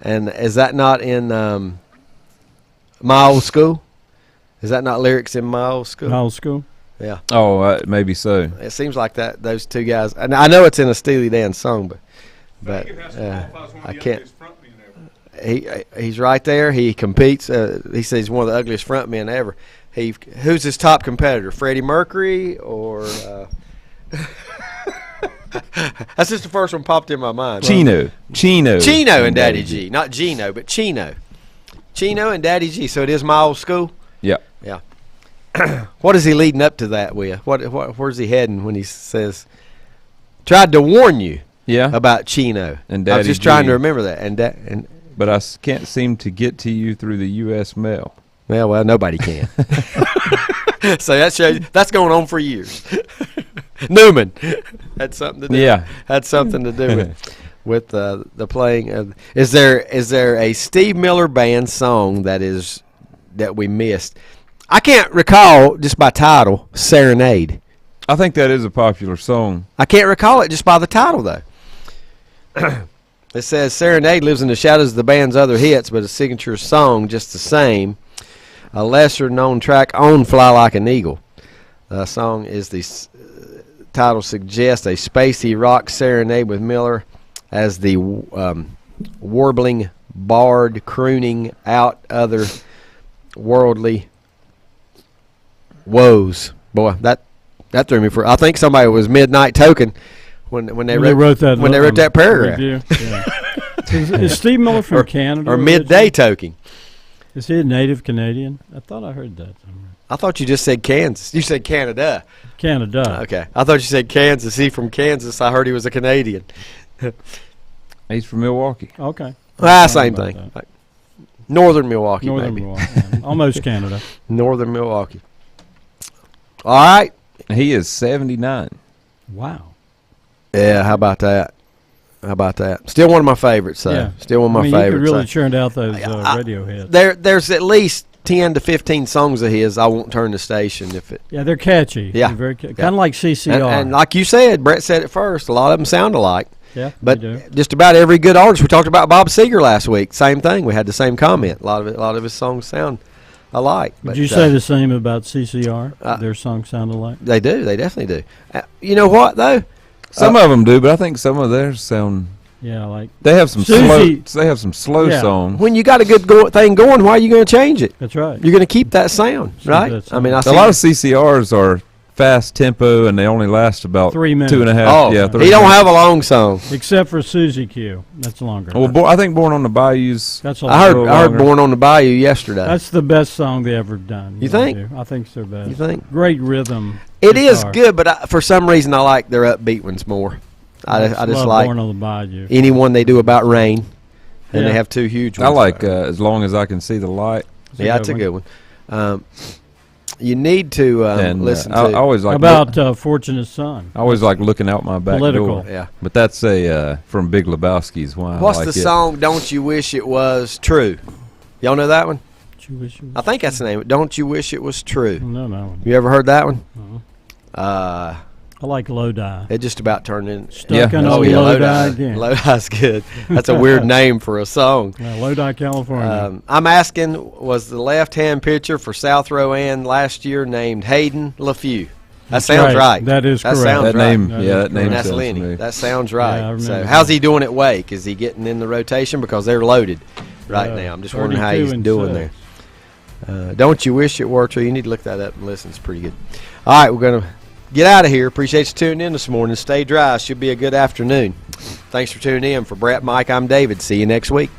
And is that not in My Old School? Is that not lyrics in My Old School? My Old School? Yeah. Oh, maybe so. It seems like that. Those two guys. And I know it's in a Steely Dan song, but I can't. He's right there. He competes. He says he's one of the ugliest frontmen ever. Who's his top competitor? Freddie Mercury or? That's just the first one popped in my mind. Chino and Daddy G. Not Gino, but Chino. Chino and Daddy G. So it is My Old School. Yeah. What is he leading up to that with? Where's he heading when he says? Tried to warn you. Yeah. About Chino. And Daddy I was just G. trying to remember that. But I can't seem to get to you through the U.S. mail. Well, nobody can. So that shows that's going on for years. Newman had something to do. Yeah. Had something to do with the playing of. Is there a Steve Miller Band song that we missed? I can't recall just by title. Serenade. I think that is a popular song. I can't recall it just by the title though. It says Serenade lives in the shadows of the band's other hits, but a signature song just the same. A lesser-known track on Fly Like an Eagle. The song is the title suggests a spacey rock serenade with Miller as the warbling bard crooning out other worldly woes. Boy, that threw me for. I think somebody was Midnight Token. When they wrote that paragraph. Is Steve Miller from Canada? Or midday toking. Is he a native Canadian? I thought I heard that somewhere. I thought you just said Kansas. You said Canada. Canada. Okay. I thought you said Kansas. He from Kansas. I heard he was a Canadian. He's from Milwaukee. Okay. Same thing. Like Northern Milwaukee, maybe. Milwaukee. Almost Canada. Northern Milwaukee. All right. He is 79. Wow. Yeah, how about that? Still one of my favorites, though. Yeah. Still one of my favorites. You really churned out those radio hits. There's at least 10 to 15 songs of his I won't turn the station if it. Yeah, they're catchy. Yeah. They're very kind of like CCR. And like you said, Brett said it first, a lot of them sound alike. Yeah, but just about every good artist. We talked about Bob Seger last week. Same thing. We had the same comment. A lot of his songs sound alike. Would you say the same about CCR? Their songs sound alike? They do. They definitely do. You know what, though? Some of them do, but I think some of theirs sound. Yeah, like they have some slow. They have some slow songs. When you got a good thing going, why are you going to change it? That's right. You're going to keep that sound, right? That I mean, a lot of CCRs are fast tempo, and they only last about 3 minutes. 2.5. Oh, yeah, he don't have a long song, except for Susie Q. That's longer. Well, I think "Born on the Bayou's." That's I heard "Born on the Bayou" yesterday. That's the best song they ever done. You think? I think it's their best. You think? Great rhythm. It is good, but for some reason I like their upbeat ones more. I just like Born on the Bayou. Anyone they do about rain, and they have two huge ones. I like "As Long as I Can See the Light." Yeah, that's a good one. You need to And listen I to. always like about Fortunate Son. I always like looking out my back Political. door. Yeah. But that's a from Big Lebowski's. Why What's I like the it. song? Don't You Wish It Was True? Y'all know that one? I think that's the name. Don't You Wish It Was True? No. You ever heard that one? I like Lodi. It just about turned in. Stuck in old Lodi again. Lodi's good. That's a weird name for a song. Lodi, California. I'm asking, was the left-hand pitcher for South Rowan last year named Hayden LaFew? That sounds right. That is correct. Sounds That right. name, That yeah, is that name And that's sounds Lenny. familiar. That sounds right. Yeah, I remember So that. how's he doing at Wake? Is he getting in the rotation? Because they're loaded right now. I'm just wondering how 32 he's and doing 6. there. Don't You Wish It Were True? You need to look that up and listen. It's pretty good. All right, we're going to get out of here. Appreciate you tuning in this morning. Stay dry. Should be a good afternoon. Thanks for tuning in. For Brett, Mike, I'm David. See you next week.